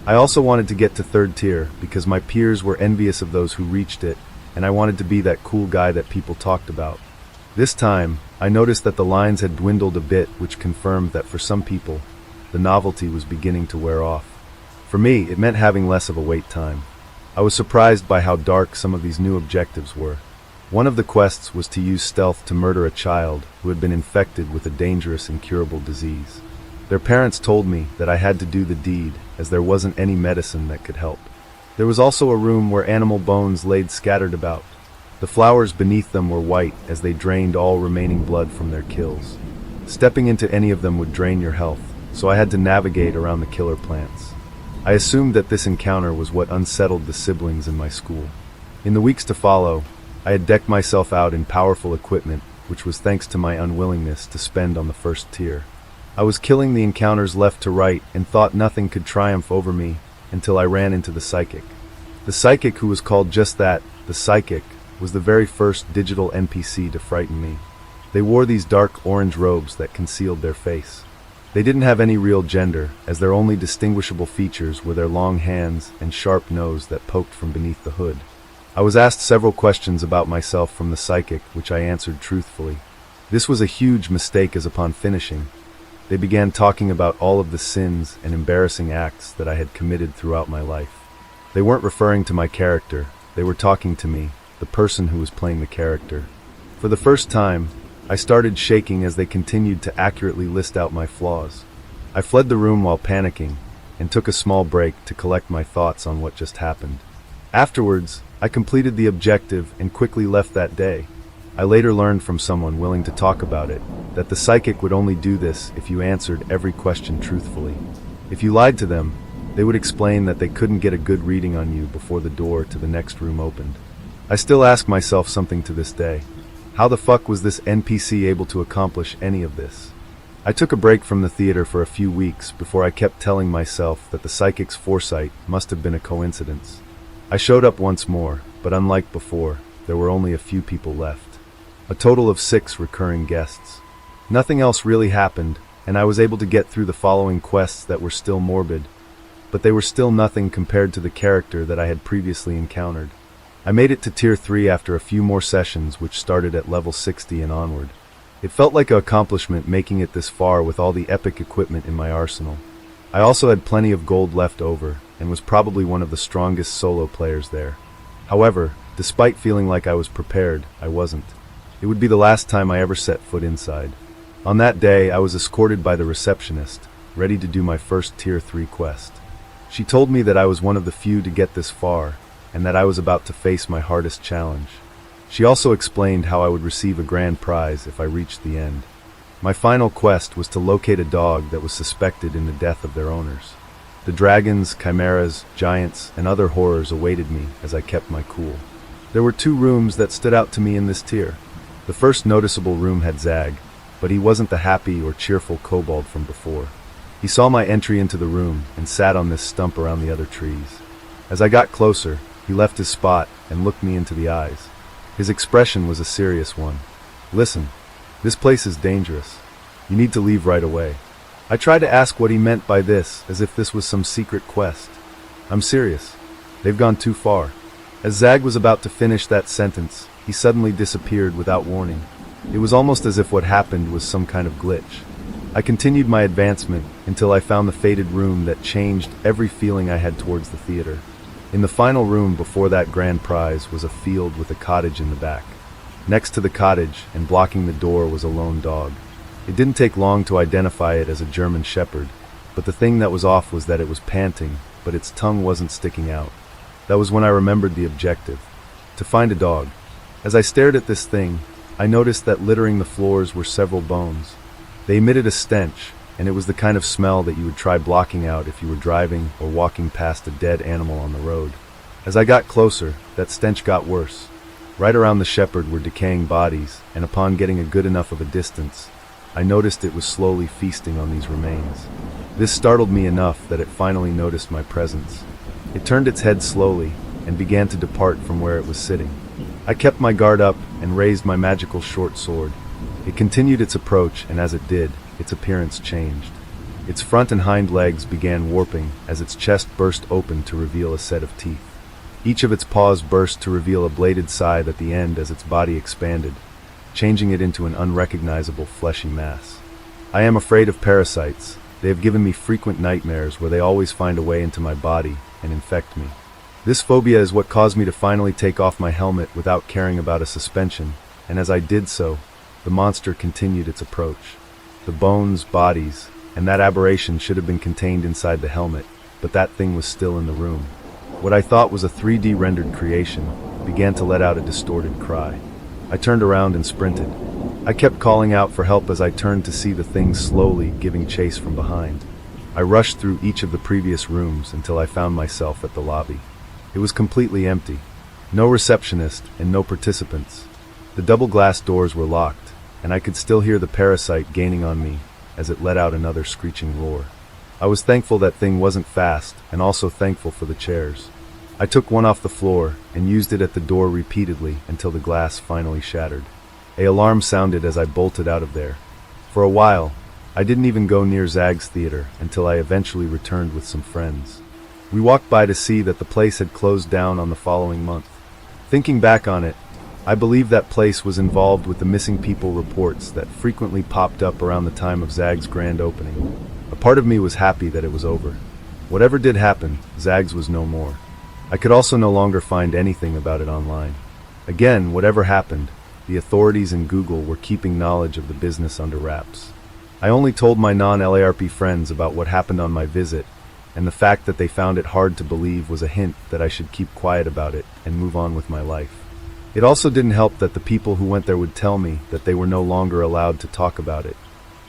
I also wanted to get to 3rd tier because my peers were envious of those who reached it, and I wanted to be that cool guy that people talked about. This time, I noticed that the lines had dwindled a bit, which confirmed that for some people, the novelty was beginning to wear off. For me, it meant having less of a wait time. I was surprised by how dark some of these new objectives were. One of the quests was to use stealth to murder a child who had been infected with a dangerous incurable disease. Their parents told me that I had to do the deed, as there wasn't any medicine that could help. There was also a room where animal bones laid scattered about. The flowers beneath them were white as they drained all remaining blood from their kills. Stepping into any of them would drain your health, so I had to navigate around the killer plants. I assumed that this encounter was what unsettled the siblings in my school. In the weeks to follow, I had decked myself out in powerful equipment, which was thanks to my unwillingness to spend on the first tier. I was killing the encounters left to right and thought nothing could triumph over me until I ran into the psychic. The psychic, who was called just that, the psychic, was the very first digital NPC to frighten me. They wore these dark orange robes that concealed their face. They didn't have any real gender, as their only distinguishable features were their long hands and sharp nose that poked from beneath the hood. I was asked several questions about myself from the psychic, which I answered truthfully. This was a huge mistake, as upon finishing, they began talking about all of the sins and embarrassing acts that I had committed throughout my life. They weren't referring to my character, they were talking to me, the person who was playing the character. For the first time, I started shaking as they continued to accurately list out my flaws. I fled the room while panicking, and took a small break to collect my thoughts on what just happened. Afterwards, I completed the objective and quickly left that day. I later learned from someone willing to talk about it, that the psychic would only do this if you answered every question truthfully. If you lied to them, they would explain that they couldn't get a good reading on you before the door to the next room opened. I still ask myself something to this day. How the fuck was this NPC able to accomplish any of this? I took a break from the theater for a few weeks before I kept telling myself that the psychic's foresight must have been a coincidence. I showed up once more, but unlike before, there were only a few people left. A total of 6 recurring guests. Nothing else really happened, and I was able to get through the following quests that were still morbid, but they were still nothing compared to the character that I had previously encountered. I made it to Tier 3 after a few more sessions, which started at level 60 and onward. It felt like an accomplishment making it this far with all the epic equipment in my arsenal. I also had plenty of gold left over, and was probably one of the strongest solo players there. However, despite feeling like I was prepared, I wasn't. It would be the last time I ever set foot inside. On that day, I was escorted by the receptionist, ready to do my first Tier 3 quest. She told me that I was one of the few to get this far, and that I was about to face my hardest challenge. She also explained how I would receive a grand prize if I reached the end. My final quest was to locate a dog that was suspected in the death of their owners. The dragons, chimeras, giants, and other horrors awaited me as I kept my cool. There were 2 rooms that stood out to me in this tier. The first noticeable room had Zag, but he wasn't the happy or cheerful kobold from before. He saw my entry into the room and sat on this stump around the other trees. As I got closer, he left his spot and looked me into the eyes. His expression was a serious one. "Listen, this place is dangerous. You need to leave right away." I tried to ask what he meant by this, as if this was some secret quest. "I'm serious. They've gone too far." As Zag was about to finish that sentence, he suddenly disappeared without warning. It was almost as if what happened was some kind of glitch. I continued my advancement until I found the fated room that changed every feeling I had towards the theater. In the final room before that grand prize was a field with a cottage in the back. Next to the cottage and blocking the door was a lone dog. It didn't take long to identify it as a German shepherd, but the thing that was off was that it was panting, but its tongue wasn't sticking out. That was when I remembered the objective: to find a dog. As I stared at this thing, I noticed that littering the floors were several bones. They emitted a stench, and it was the kind of smell that you would try blocking out if you were driving or walking past a dead animal on the road. As I got closer, that stench got worse. Right around the shepherd were decaying bodies, and upon getting a good enough of a distance, I noticed it was slowly feasting on these remains. This startled me enough that it finally noticed my presence. It turned its head slowly and began to depart from where it was sitting. I kept my guard up and raised my magical short sword. It continued its approach, and as it did, its appearance changed. Its front and hind legs began warping as its chest burst open to reveal a set of teeth. Each of its paws burst to reveal a bladed scythe at the end as its body expanded, changing it into an unrecognizable fleshy mass. I am afraid of parasites. They have given me frequent nightmares where they always find a way into my body and infect me. This phobia is what caused me to finally take off my helmet without caring about a suspension, and as I did so, the monster continued its approach. The bones, bodies, and that aberration should have been contained inside the helmet, but that thing was still in the room. What I thought was a 3D rendered creation began to let out a distorted cry. I turned around and sprinted. I kept calling out for help as I turned to see the thing slowly giving chase from behind. I rushed through each of the previous rooms until I found myself at the lobby. It was completely empty. No receptionist and no participants. The double glass doors were locked, and I could still hear the parasite gaining on me as it let out another screeching roar. I was thankful that thing wasn't fast, and also thankful for the chairs. I took one off the floor and used it at the door repeatedly until the glass finally shattered. An alarm sounded as I bolted out of there. For a while, I didn't even go near Zag's Theater until I eventually returned with some friends. We walked by to see that the place had closed down on the following month. Thinking back on it, I believe that place was involved with the missing people reports that frequently popped up around the time of Zag's grand opening. A part of me was happy that it was over. Whatever did happen, Zag's was no more. I could also no longer find anything about it online. Again, whatever happened, the authorities and Google were keeping knowledge of the business under wraps. I only told my non-LARP friends about what happened on my visit, and the fact that they found it hard to believe was a hint that I should keep quiet about it and move on with my life. It also didn't help that the people who went there would tell me that they were no longer allowed to talk about it.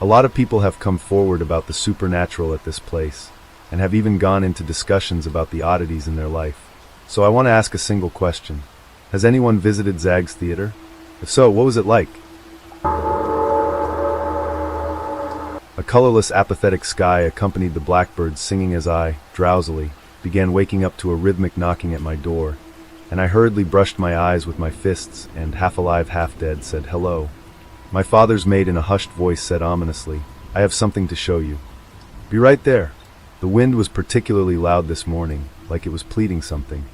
A lot of people have come forward about the supernatural at this place, and have even gone into discussions about the oddities in their life. So I want to ask a single question. Has anyone visited Zag's Theater? If so, what was it like? A colorless, apathetic sky accompanied the blackbirds singing as I, drowsily, began waking up to a rhythmic knocking at my door, and I hurriedly brushed my eyes with my fists and, half alive, half dead, said hello. My father's maid in a hushed voice said ominously, "I have something to show you." "Be right there." The wind was particularly loud this morning, like it was pleading something.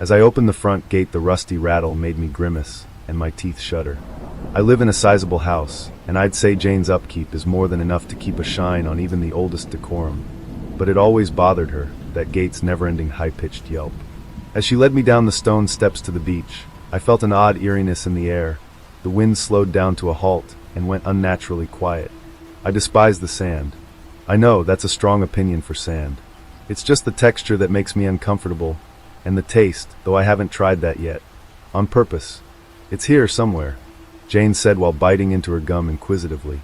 As I opened the front gate, the rusty rattle made me grimace, and my teeth shudder. I live in a sizable house, and I'd say Jane's upkeep is more than enough to keep a shine on even the oldest decorum. But it always bothered her, that gate's never-ending high-pitched yelp. As she led me down the stone steps to the beach, I felt an odd eeriness in the air. The wind slowed down to a halt and went unnaturally quiet. I despise the sand. I know that's a strong opinion for sand. It's just the texture that makes me uncomfortable, and the taste, though I haven't tried that yet. On purpose. It's here somewhere, Jane said while biting into her gum inquisitively.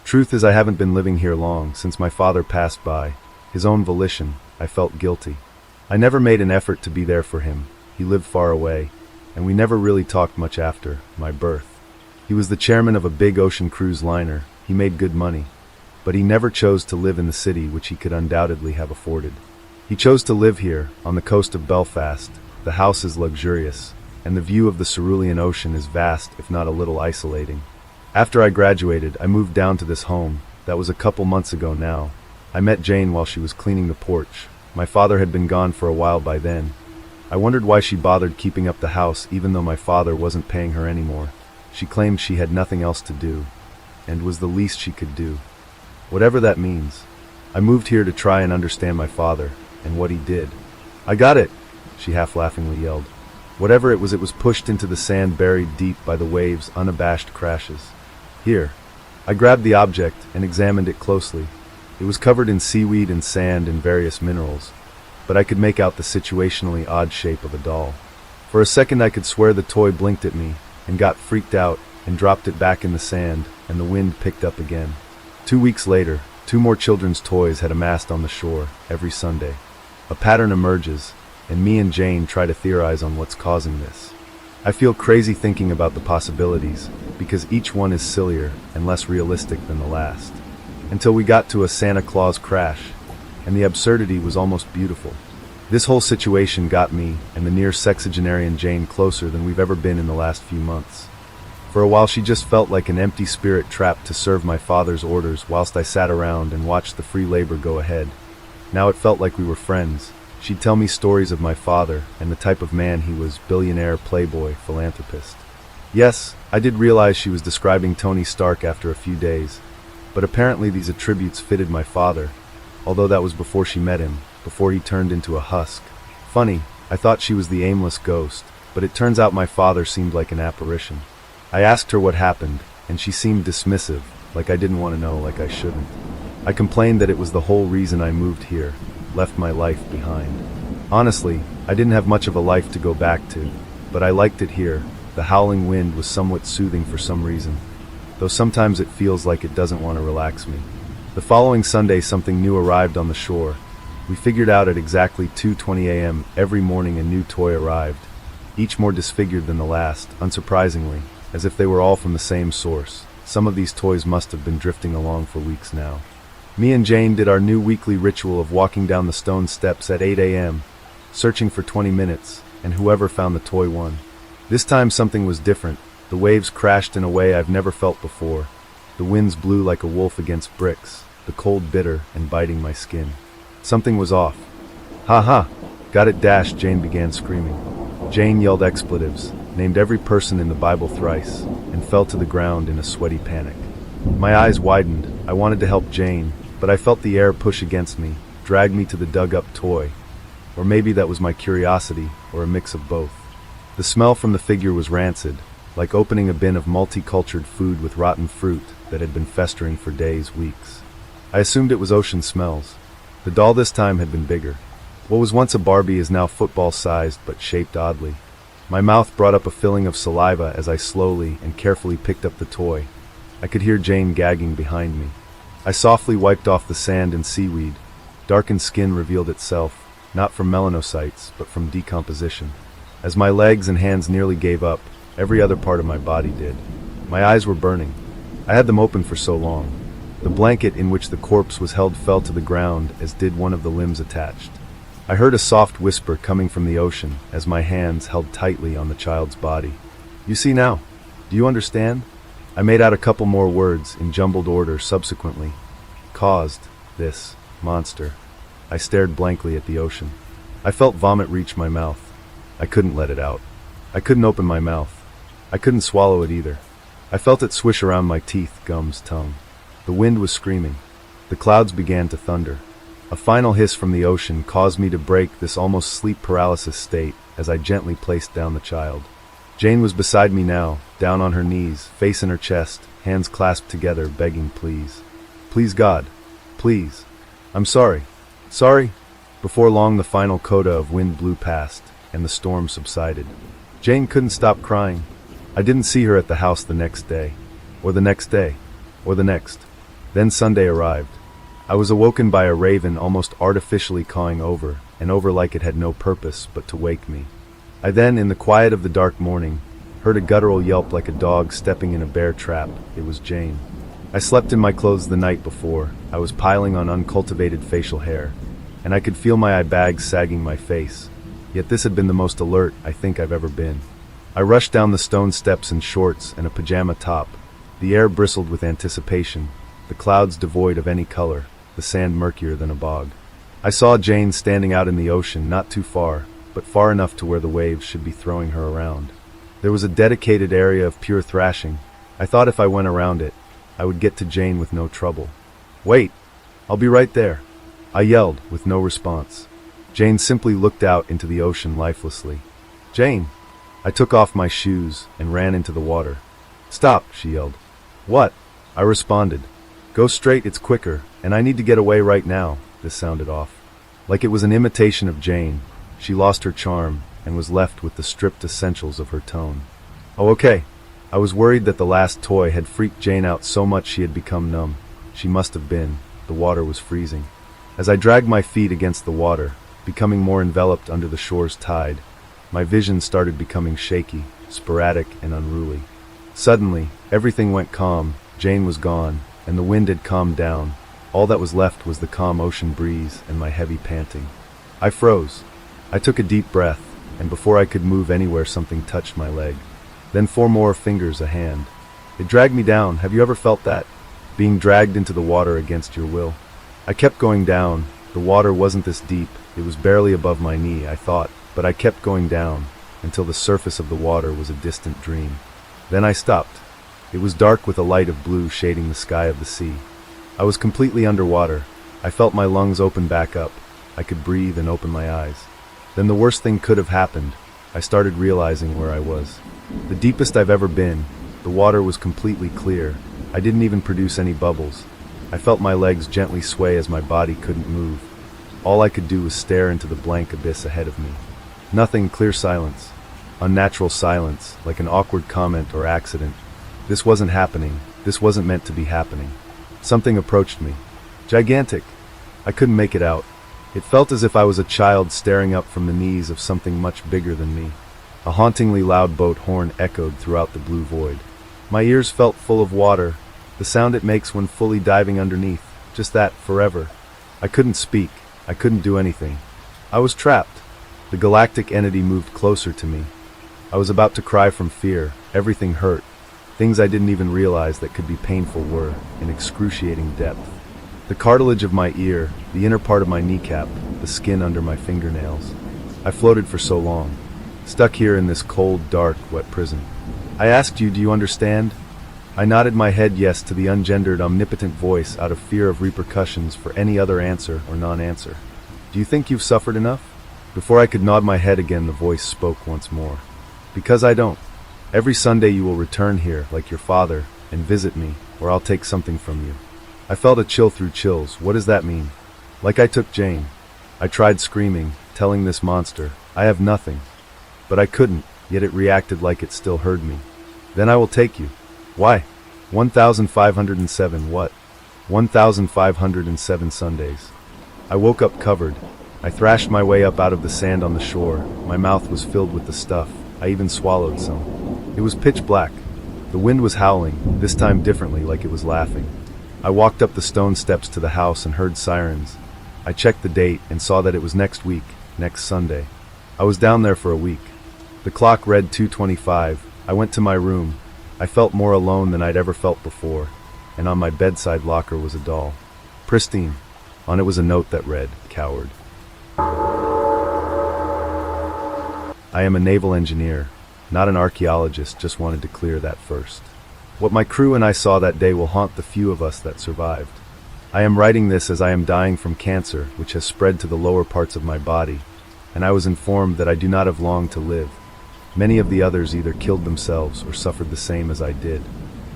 Truth is, I haven't been living here long. Since my father passed by his own volition, I felt guilty. I never made an effort to be there for him. He lived far away, and we never really talked much after my birth. He was the chairman of a big ocean cruise liner. He made good money, but he never chose to live in the city, which he could undoubtedly have afforded. He chose to live here, on the coast of Belfast. The house is luxurious, and the view of the Cerulean Ocean is vast, if not a little isolating. After I graduated, I moved down to this home. That was a couple months ago now. I met Jane while she was cleaning the porch. My father had been gone for a while by then. I wondered why she bothered keeping up the house even though my father wasn't paying her anymore. She claimed she had nothing else to do, and was the least she could do. Whatever that means. I moved here to try and understand my father, and what he did. "I got it," she half-laughingly yelled. Whatever it was pushed into the sand, buried deep by the waves' unabashed crashes. "Here." I grabbed the object and examined it closely. It was covered in seaweed and sand and various minerals, but I could make out the situationally odd shape of a doll. For a second I could swear the toy blinked at me, and got freaked out, and dropped it back in the sand, and the wind picked up again. 2 weeks later, 2 more children's toys had amassed on the shore, every Sunday. A pattern emerges, and me and Jane try to theorize on what's causing this. I feel crazy thinking about the possibilities, because each one is sillier and less realistic than the last. Until we got to a Santa Claus crash, and the absurdity was almost beautiful. This whole situation got me and the near sexagenarian Jane closer than we've ever been in the last few months. For a while she just felt like an empty spirit trapped to serve my father's orders whilst I sat around and watched the free labor go ahead. Now it felt like we were friends. She'd tell me stories of my father and the type of man he was, billionaire, playboy, philanthropist. Yes, I did realize she was describing Tony Stark after a few days, but apparently these attributes fitted my father, although that was before she met him, before he turned into a husk. Funny, I thought she was the aimless ghost, but it turns out my father seemed like an apparition. I asked her what happened, and she seemed dismissive, like I didn't want to know, like I shouldn't. I complained that it was the whole reason I moved here, left my life behind. Honestly, I didn't have much of a life to go back to, but I liked it here. The howling wind was somewhat soothing for some reason, though sometimes it feels like it doesn't want to relax me. The following Sunday, something new arrived on the shore. We figured out at exactly 2:20 a.m. every morning a new toy arrived, each more disfigured than the last, unsurprisingly, as if they were all from the same source. Some of these toys must have been drifting along for weeks now. Me and Jane did our new weekly ritual of walking down the stone steps at 8 a.m., searching for 20 minutes, and whoever found the toy won. This time something was different. The waves crashed in a way I've never felt before. The winds blew like a wolf against bricks, the cold bitter and biting my skin. Something was off. "Ha ha! Got it!" Jane began screaming. Jane yelled expletives, named every person in the Bible thrice, and fell to the ground in a sweaty panic. My eyes widened. I wanted to help Jane, but I felt the air push against me, drag me to the dug-up toy. Or maybe that was my curiosity, or a mix of both. The smell from the figure was rancid, like opening a bin of multicultured food with rotten fruit that had been festering for days, weeks. I assumed it was ocean smells. The doll this time had been bigger. What was once a Barbie is now football-sized but shaped oddly. My mouth brought up a filling of saliva as I slowly and carefully picked up the toy. I could hear Jane gagging behind me. I softly wiped off the sand and seaweed. Darkened skin revealed itself, not from melanocytes, but from decomposition. As my legs and hands nearly gave up, every other part of my body did. My eyes were burning. I had them open for so long. The blanket in which the corpse was held fell to the ground, as did one of the limbs attached. I heard a soft whisper coming from the ocean as my hands held tightly on the child's body. "You see now? Do you understand?" I made out a couple more words in jumbled order subsequently. "Caused this monster." I stared blankly at the ocean. I felt vomit reach my mouth. I couldn't let it out. I couldn't open my mouth. I couldn't swallow it either. I felt it swish around my teeth, gums, tongue. The wind was screaming. The clouds began to thunder. A final hiss from the ocean caused me to break this almost sleep paralysis state as I gently placed down the child. Jane was beside me now, down on her knees, face in her chest, hands clasped together, begging please. "Please God. Please. I'm sorry. Sorry." Before long the final coda of wind blew past, and the storm subsided. Jane couldn't stop crying. I didn't see her at the house the next day, or the next day, or the next. Then Sunday arrived. I was awoken by a raven almost artificially cawing over, and over like it had no purpose but to wake me. I then, in the quiet of the dark morning, heard a guttural yelp like a dog stepping in a bear trap. It was Jane. I slept in my clothes the night before. I was piling on uncultivated facial hair, and I could feel my eye bags sagging my face. Yet this had been the most alert I think I've ever been. I rushed down the stone steps in shorts and a pajama top. The air bristled with anticipation, the clouds devoid of any color, the sand murkier than a bog. I saw Jane standing out in the ocean, not too far, but far enough to where the waves should be throwing her around. There was a dedicated area of pure thrashing. I thought if I went around it, I would get to Jane with no trouble. "Wait! I'll be right there," I yelled, with no response. Jane simply looked out into the ocean lifelessly. "Jane!" I took off my shoes and ran into the water. "Stop!" she yelled. "What?" I responded. "Go straight, it's quicker, and I need to get away right now." This sounded off. Like it was an imitation of Jane, she lost her charm and was left with the stripped essentials of her tone. "Oh, okay." I was worried that the last toy had freaked Jane out so much she had become numb. She must have been. The water was freezing. As I dragged my feet against the water, becoming more enveloped under the shore's tide, my vision started becoming shaky, sporadic, and unruly. Suddenly, everything went calm. Jane was gone, and the wind had calmed down. All that was left was the calm ocean breeze and my heavy panting. I froze. I took a deep breath, and before I could move anywhere, something touched my leg. Then 4 more fingers, a hand. It dragged me down. Have you ever felt that? Being dragged into the water against your will. I kept going down. The water wasn't this deep. It was barely above my knee, I thought, but I kept going down, until the surface of the water was a distant dream. Then I stopped. It was dark with a light of blue shading the sky of the sea. I was completely underwater. I felt my lungs open back up. I could breathe and open my eyes. Then the worst thing could have happened. I started realizing where I was. The deepest I've ever been. The water was completely clear. I didn't even produce any bubbles. I felt my legs gently sway as my body couldn't move. All I could do was stare into the blank abyss ahead of me. Nothing, clear silence. Unnatural silence, like an awkward comment or accident. This wasn't happening. This wasn't meant to be happening. Something approached me. Gigantic. I couldn't make it out. It felt as if I was a child staring up from the knees of something much bigger than me. A hauntingly loud boat horn echoed throughout the blue void. My ears felt full of water, the sound it makes when fully diving underneath. Just that, forever. I couldn't speak. I couldn't do anything. I was trapped. The galactic entity moved closer to me. I was about to cry from fear. Everything hurt. Things I didn't even realize that could be painful were in excruciating depth. The cartilage of my ear, the inner part of my kneecap, the skin under my fingernails. I floated for so long, stuck here in this cold, dark, wet prison. I asked you, do you understand? I nodded my head yes to the ungendered, omnipotent voice out of fear of repercussions for any other answer or non-answer. Do you think you've suffered enough? Before I could nod my head again, the voice spoke once more. Because I don't. Every Sunday you will return here, like your father, and visit me, or I'll take something from you. I felt a chill through chills. What does that mean? Like I took Jane. I tried screaming, telling this monster, I have nothing. But I couldn't, yet it reacted like it still heard me. Then I will take you. Why? 1,507 what? 1,507 Sundays. I woke up covered. I thrashed my way up out of the sand on the shore. My mouth was filled with the stuff. I even swallowed some. It was pitch black. The wind was howling, this time differently, like it was laughing. I walked up the stone steps to the house and heard sirens. I checked the date and saw that it was next week, next Sunday. I was down there for a week. The clock read 2:25. I went to my room. I felt more alone than I'd ever felt before, and on my bedside locker was a doll. Pristine. On it was a note that read, Coward. I am a naval engineer, not an archaeologist, just wanted to clear that first. What my crew and I saw that day will haunt the few of us that survived. I am writing this as I am dying from cancer, which has spread to the lower parts of my body, and I was informed that I do not have long to live. Many of the others either killed themselves or suffered the same as I did.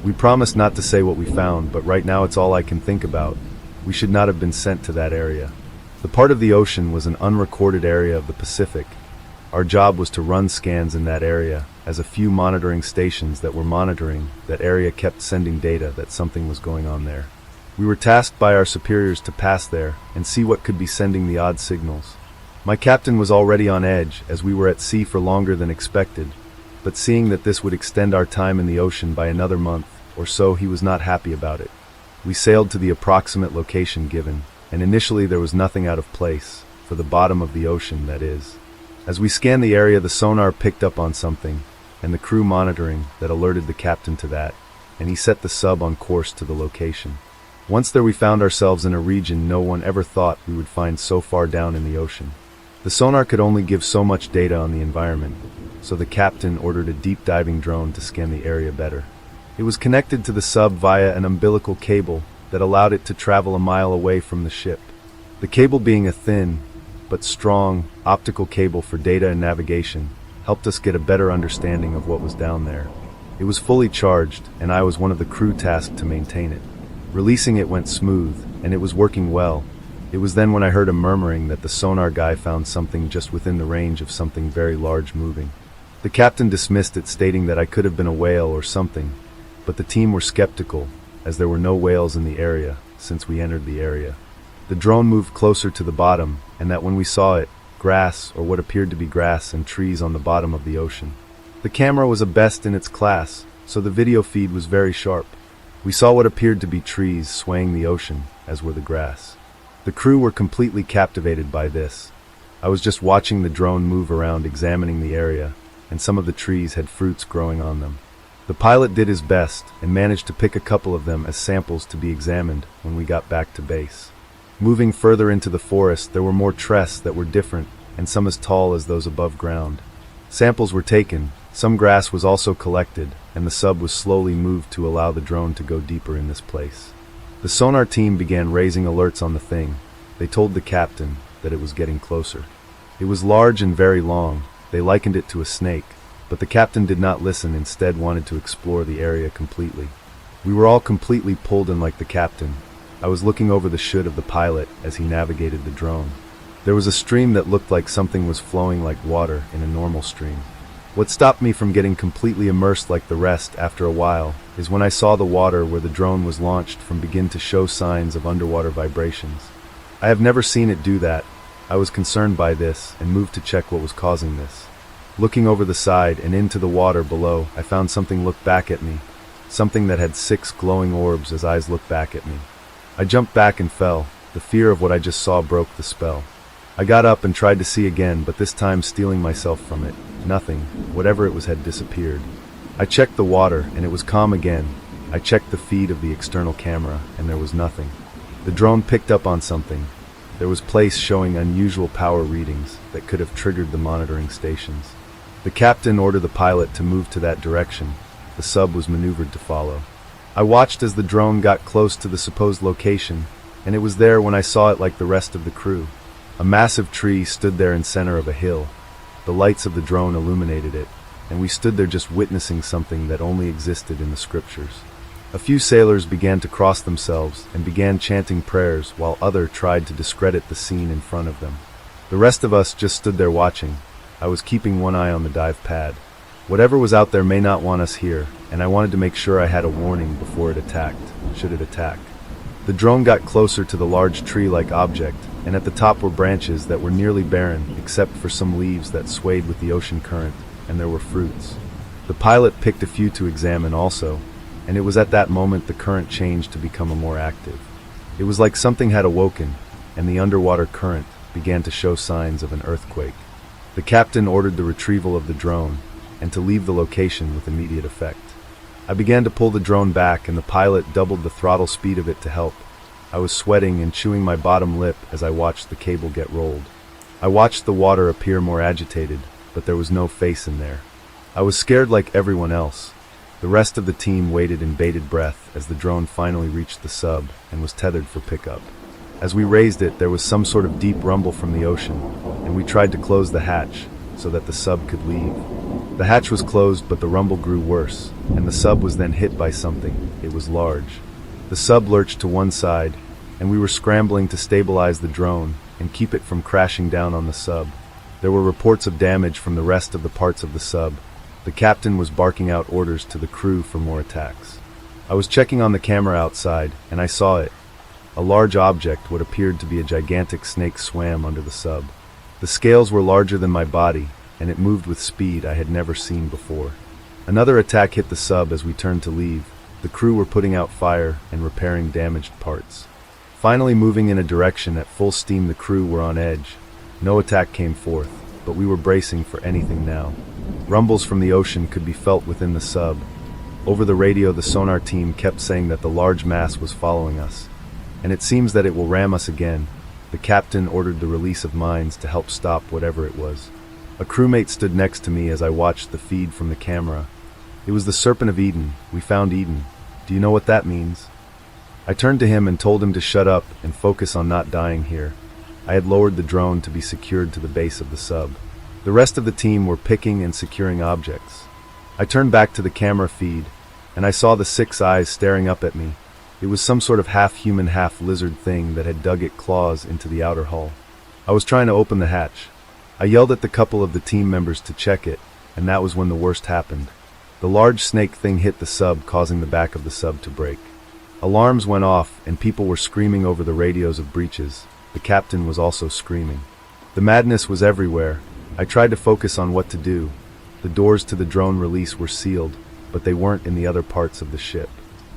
We promised not to say what we found, but right now it's all I can think about. We should not have been sent to that area. The part of the ocean was an unrecorded area of the Pacific. Our job was to run scans in that area, as a few monitoring stations that were monitoring that area kept sending data that something was going on there. We were tasked by our superiors to pass there and see what could be sending the odd signals. My captain was already on edge, as we were at sea for longer than expected, but seeing that this would extend our time in the ocean by another month or so, he was not happy about it. We sailed to the approximate location given, and initially there was nothing out of place, for the bottom of the ocean, that is. As we scanned the area, the sonar picked up on something, and the crew monitoring that alerted the captain to that, and he set the sub on course to the location. Once there, we found ourselves in a region no one ever thought we would find so far down in the ocean. The sonar could only give so much data on the environment, so the captain ordered a deep diving drone to scan the area better. It was connected to the sub via an umbilical cable that allowed it to travel a mile away from the ship. The cable, being a thin but strong optical cable for data and navigation, helped us get a better understanding of what was down there. It was fully charged, and I was one of the crew tasked to maintain it. Releasing it went smooth, and it was working well. It was then when I heard a murmuring that the sonar guy found something just within the range of something very large moving. The captain dismissed it, stating that I could have been a whale or something, but the team were skeptical, as there were no whales in the area since we entered the area. The drone moved closer to the bottom, and that when we saw it, grass, or what appeared to be grass, and trees on the bottom of the ocean. The camera was a best in its class, so the video feed was very sharp. We saw what appeared to be trees swaying the ocean, as were the grass. The crew were completely captivated by this. I was just watching the drone move around, examining the area, and some of the trees had fruits growing on them. The pilot did his best, and managed to pick a couple of them as samples to be examined when we got back to base. Moving further into the forest, there were more trees that were different, and some as tall as those above ground. Samples were taken, some grass was also collected, and the sub was slowly moved to allow the drone to go deeper in this place. The sonar team began raising alerts on the thing. They told the captain that it was getting closer. It was large and very long. They likened it to a snake, but the captain did not listen, instead wanted to explore the area completely. We were all completely pulled in like the captain. I was looking over the shoot of the pilot as he navigated the drone. There was a stream that looked like something was flowing like water in a normal stream. What stopped me from getting completely immersed like the rest after a while is when I saw the water where the drone was launched from begin to show signs of underwater vibrations. I have never seen it do that. I was concerned by this and moved to check what was causing this. Looking over the side and into the water below, I found something look back at me. Something that had 6 glowing orbs as eyes looked back at me. I jumped back and fell. The fear of what I just saw broke the spell. I got up and tried to see again, but this time stealing myself from it. Nothing. Whatever it was had disappeared. I checked the water and it was calm again. I checked the feed of the external camera and there was nothing. The drone picked up on something. There was place showing unusual power readings that could have triggered the monitoring stations. The captain ordered the pilot to move to that direction. The sub was maneuvered to follow. I watched as the drone got close to the supposed location, and it was there when I saw it like the rest of the crew. A massive tree stood there in center of a hill. The lights of the drone illuminated it, and we stood there just witnessing something that only existed in the scriptures. A few sailors began to cross themselves and began chanting prayers while others tried to discredit the scene in front of them. The rest of us just stood there watching. I was keeping one eye on the dive pad. Whatever was out there may not want us here, and I wanted to make sure I had a warning before it attacked, should it attack. The drone got closer to the large tree-like object, and at the top were branches that were nearly barren except for some leaves that swayed with the ocean current, and there were fruits. The pilot picked a few to examine also, and it was at that moment the current changed to become more active. It was like something had awoken, and the underwater current began to show signs of an earthquake. The captain ordered the retrieval of the drone, and to leave the location with immediate effect. I began to pull the drone back, and the pilot doubled the throttle speed of it to help. I was sweating and chewing my bottom lip as I watched the cable get rolled. I watched the water appear more agitated, but there was no face in there. I was scared like everyone else. The rest of the team waited in bated breath as the drone finally reached the sub and was tethered for pickup. As we raised it, there was some sort of deep rumble from the ocean, and we tried to close the hatch so that the sub could leave. The hatch was closed, but the rumble grew worse, and the sub was then hit by something. It was large. The sub lurched to one side, and we were scrambling to stabilize the drone and keep it from crashing down on the sub. There were reports of damage from the rest of the parts of the sub. The captain was barking out orders to the crew for more attacks. I was checking on the camera outside, and I saw it. A large object, what appeared to be a gigantic snake, swam under the sub. The scales were larger than my body, and it moved with speed I had never seen before. Another attack hit the sub as we turned to leave. The crew were putting out fire and repairing damaged parts. Finally moving in a direction at full steam, the crew were on edge. No attack came forth, but we were bracing for anything now. Rumbles from the ocean could be felt within the sub. Over the radio, the sonar team kept saying that the large mass was following us, and it seems that it will ram us again. The captain ordered the release of mines to help stop whatever it was. A crewmate stood next to me as I watched the feed from the camera. It was the Serpent of Eden. We found Eden. Do you know what that means? I turned to him and told him to shut up and focus on not dying here. I had lowered the drone to be secured to the base of the sub. The rest of the team were picking and securing objects. I turned back to the camera feed, and I saw the 6 eyes staring up at me. It was some sort of half-human, half-lizard thing that had dug its claws into the outer hull. I was trying to open the hatch. I yelled at the couple of the team members to check it, and that was when the worst happened. The large snake thing hit the sub, causing the back of the sub to break. Alarms went off, and people were screaming over the radios of breaches. The captain was also screaming. The madness was everywhere. I tried to focus on what to do. The doors to the drone release were sealed, but they weren't in the other parts of the ship.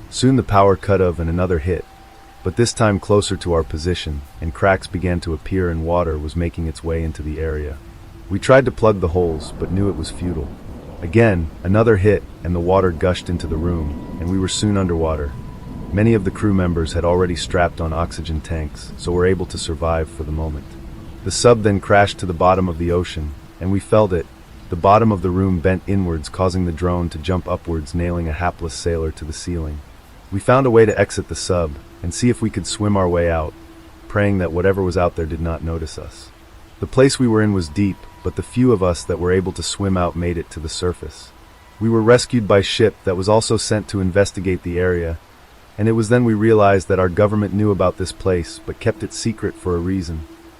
Soon the power cut off and another hit, but this time closer to our position, and cracks began to appear and water was making its way into the area. We tried to plug the holes, but knew it was futile. Again, another hit, and the water gushed into the room, and we were soon underwater. Many of the crew members had already strapped on oxygen tanks, so were able to survive for the moment. The sub then crashed to the bottom of the ocean, and we felt it. The bottom of the room bent inwards, causing the drone to jump upwards, nailing a hapless sailor to the ceiling. We found a way to exit the sub, and see if we could swim our way out, praying that whatever was out there did not notice us. The place we were in was deep, but the few of us that were able to swim out made it to the surface. We were rescued by ship that was also sent to investigate the area, and it was then we realized that our government knew about this place but kept it secret for a reason.